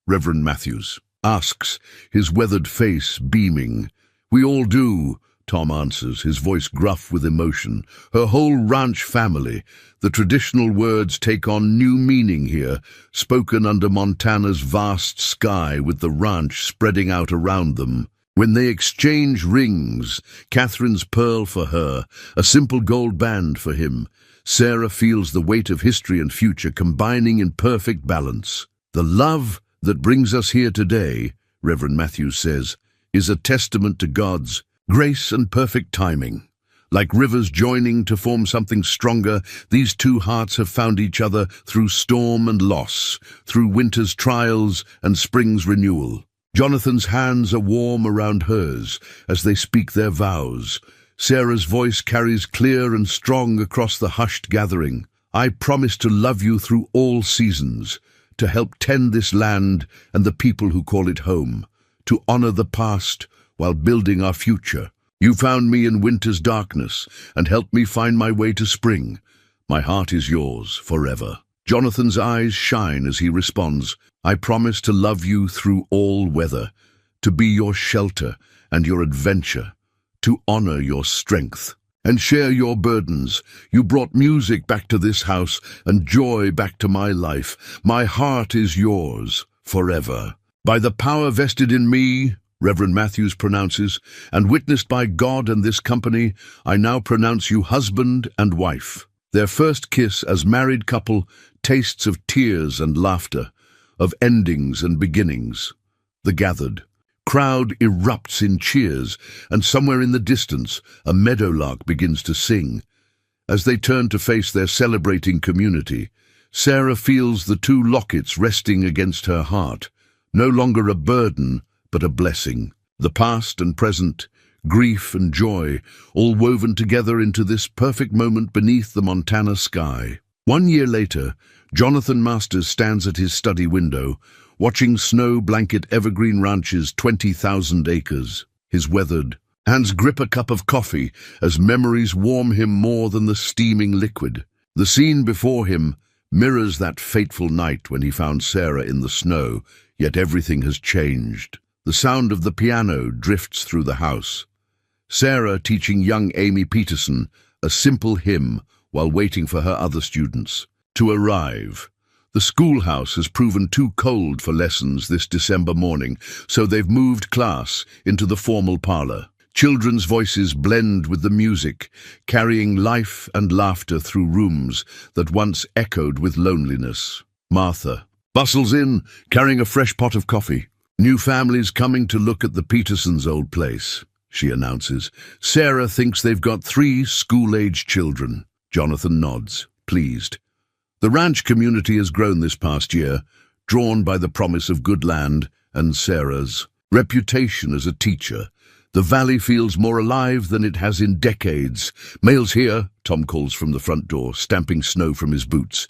Speaker 1: Reverend Matthews asks, his weathered face beaming. We all do, Tom answers, his voice gruff with emotion. Her whole ranch family. The traditional words take on new meaning here, spoken under Montana's vast sky with the ranch spreading out around them. When they exchange rings, Catherine's pearl for her, a simple gold band for him, Sarah feels the weight of history and future combining in perfect balance. The love that brings us here today, Reverend Matthews says, is a testament to God's grace and perfect timing. Like rivers joining to form something stronger, these two hearts have found each other through storm and loss, through winter's trials and spring's renewal. Jonathan's hands are warm around hers as they speak their vows. Sarah's voice carries clear and strong across the hushed gathering. I promise to love you through all seasons, to help tend this land and the people who call it home, to honor the past while building our future. You found me in winter's darkness and helped me find my way to spring. My heart is yours forever. Jonathan's eyes shine as he responds, I promise to love you through all weather, to be your shelter and your adventure, to honor your strength and share your burdens. You brought music back to this house and joy back to my life. My heart is yours forever. By the power vested in me, Reverend Matthews pronounces, and witnessed by God and this company, I now pronounce you husband and wife. Their first kiss as married couple tastes of tears and laughter, of endings and beginnings. The gathered crowd erupts in cheers, and somewhere in the distance, a meadowlark begins to sing. As they turn to face their celebrating community, Sarah feels the two lockets resting against her heart, no longer a burden, but a blessing. The past and present, grief and joy, all woven together into this perfect moment beneath the Montana sky. 1 year later, Jonathan Masters stands at his study window, watching snow blanket Evergreen Ranch's 20,000 acres. His weathered hands grip a cup of coffee as memories warm him more than the steaming liquid. The scene before him mirrors that fateful night when he found Sarah in the snow, yet everything has changed. The sound of the piano drifts through the house. Sarah teaching young Amy Peterson a simple hymn while waiting for her other students to arrive. The schoolhouse has proven too cold for lessons this December morning, so they've moved class into the formal parlor. Children's voices blend with the music, carrying life and laughter through rooms that once echoed with loneliness. Martha bustles in, carrying a fresh pot of coffee. New families coming to look at the Petersons' old place, she announces. Sarah thinks they've got 3 school-age children. Jonathan nods, pleased. The ranch community has grown this past year, drawn by the promise of good land and Sarah's reputation as a teacher. The valley feels more alive than it has in decades. Mail's here, Tom calls from the front door, stamping snow from his boots.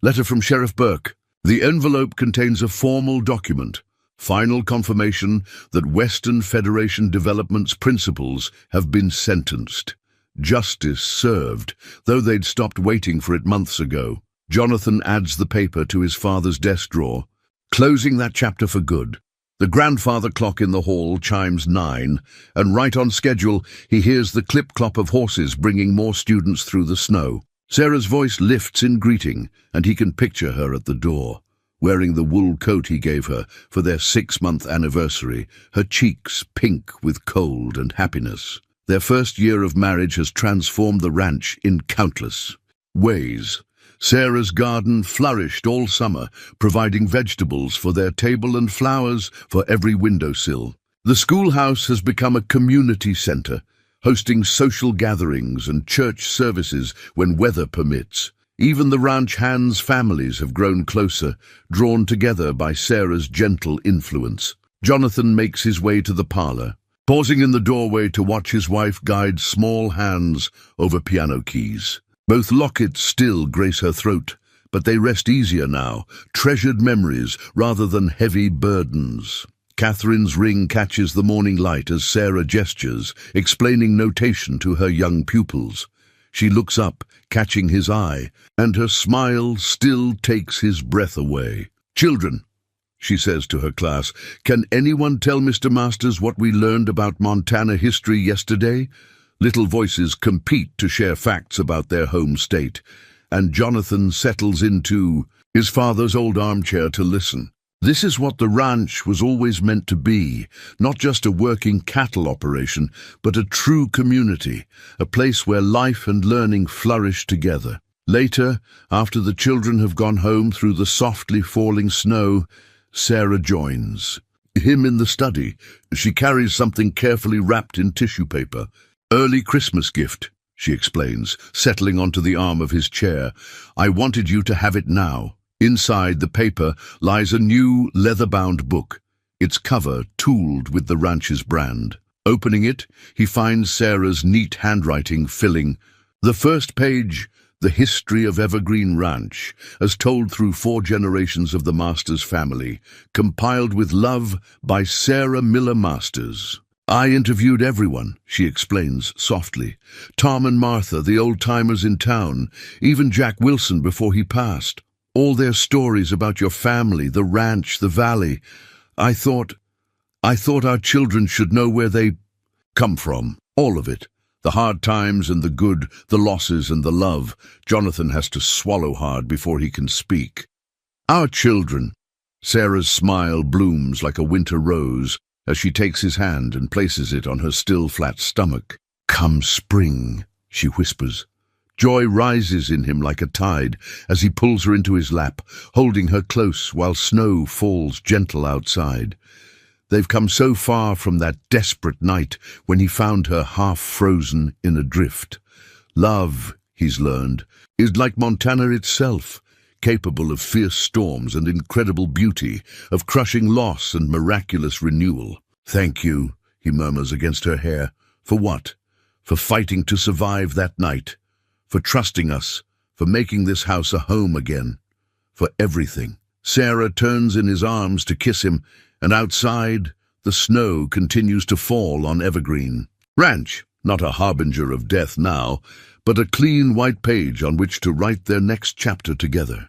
Speaker 1: Letter from Sheriff Burke. The envelope contains a formal document, final confirmation that Western Federation Development's principals have been sentenced. Justice served, though they'd stopped waiting for it months ago. Jonathan adds the paper to his father's desk drawer, closing that chapter for good. The grandfather clock in the hall chimes 9, and right on schedule, he hears the clip-clop of horses bringing more students through the snow. Sarah's voice lifts in greeting, and he can picture her at the door, wearing the wool coat he gave her for their 6-month anniversary, her cheeks pink with cold and happiness. Their first year of marriage has transformed the ranch in countless ways. Sarah's garden flourished all summer, providing vegetables for their table and flowers for every windowsill. The schoolhouse has become a community center, hosting social gatherings and church services when weather permits. Even the ranch hands' families have grown closer, drawn together by Sarah's gentle influence. Jonathan makes his way to the parlor, pausing in the doorway to watch his wife guide small hands over piano keys. Both lockets still grace her throat, but they rest easier now, treasured memories rather than heavy burdens. Catherine's ring catches the morning light as Sarah gestures, explaining notation to her young pupils. She looks up, catching his eye, and her smile still takes his breath away. Children, she says to her class, can anyone tell Mr. Masters what we learned about Montana history yesterday? Little voices compete to share facts about their home state, and Jonathan settles into his father's old armchair to listen. This is what the ranch was always meant to be, not just a working cattle operation, but a true community, a place where life and learning flourish together. Later, after the children have gone home through the softly falling snow, Sarah joins him in the study. She carries something carefully wrapped in tissue paper. Early Christmas gift, she explains, settling onto the arm of his chair. I wanted you to have it now. Inside the paper lies a new leather-bound book, its cover tooled with the ranch's brand. Opening it, he finds Sarah's neat handwriting filling the first page, the history of Evergreen Ranch, as told through 4 generations of the Masters family, compiled with love by Sarah Miller Masters. I interviewed everyone, she explains softly. Tom and Martha, the old-timers in town, even Jack Wilson before he passed. All their stories about your family, the ranch, the valley. I thought our children should know where they come from. All of it. The hard times and the good, the losses and the love. Jonathan has to swallow hard before he can speak. Our children. Sarah's smile blooms like a winter rose as she takes his hand and places it on her still flat stomach. Come spring, she whispers. Joy rises in him like a tide as he pulls her into his lap, holding her close while snow falls gentle outside. They've come so far from that desperate night when he found her half frozen in a drift. Love, he's learned, is like Montana itself, capable of fierce storms and incredible beauty, of crushing loss and miraculous renewal. Thank you, he murmurs against her hair. For what? For fighting to survive that night. For trusting us. For making this house a home again. For everything. Sarah turns in his arms to kiss him, and outside, the snow continues to fall on Evergreen Ranch, not a harbinger of death now, but a clean white page on which to write their next chapter together.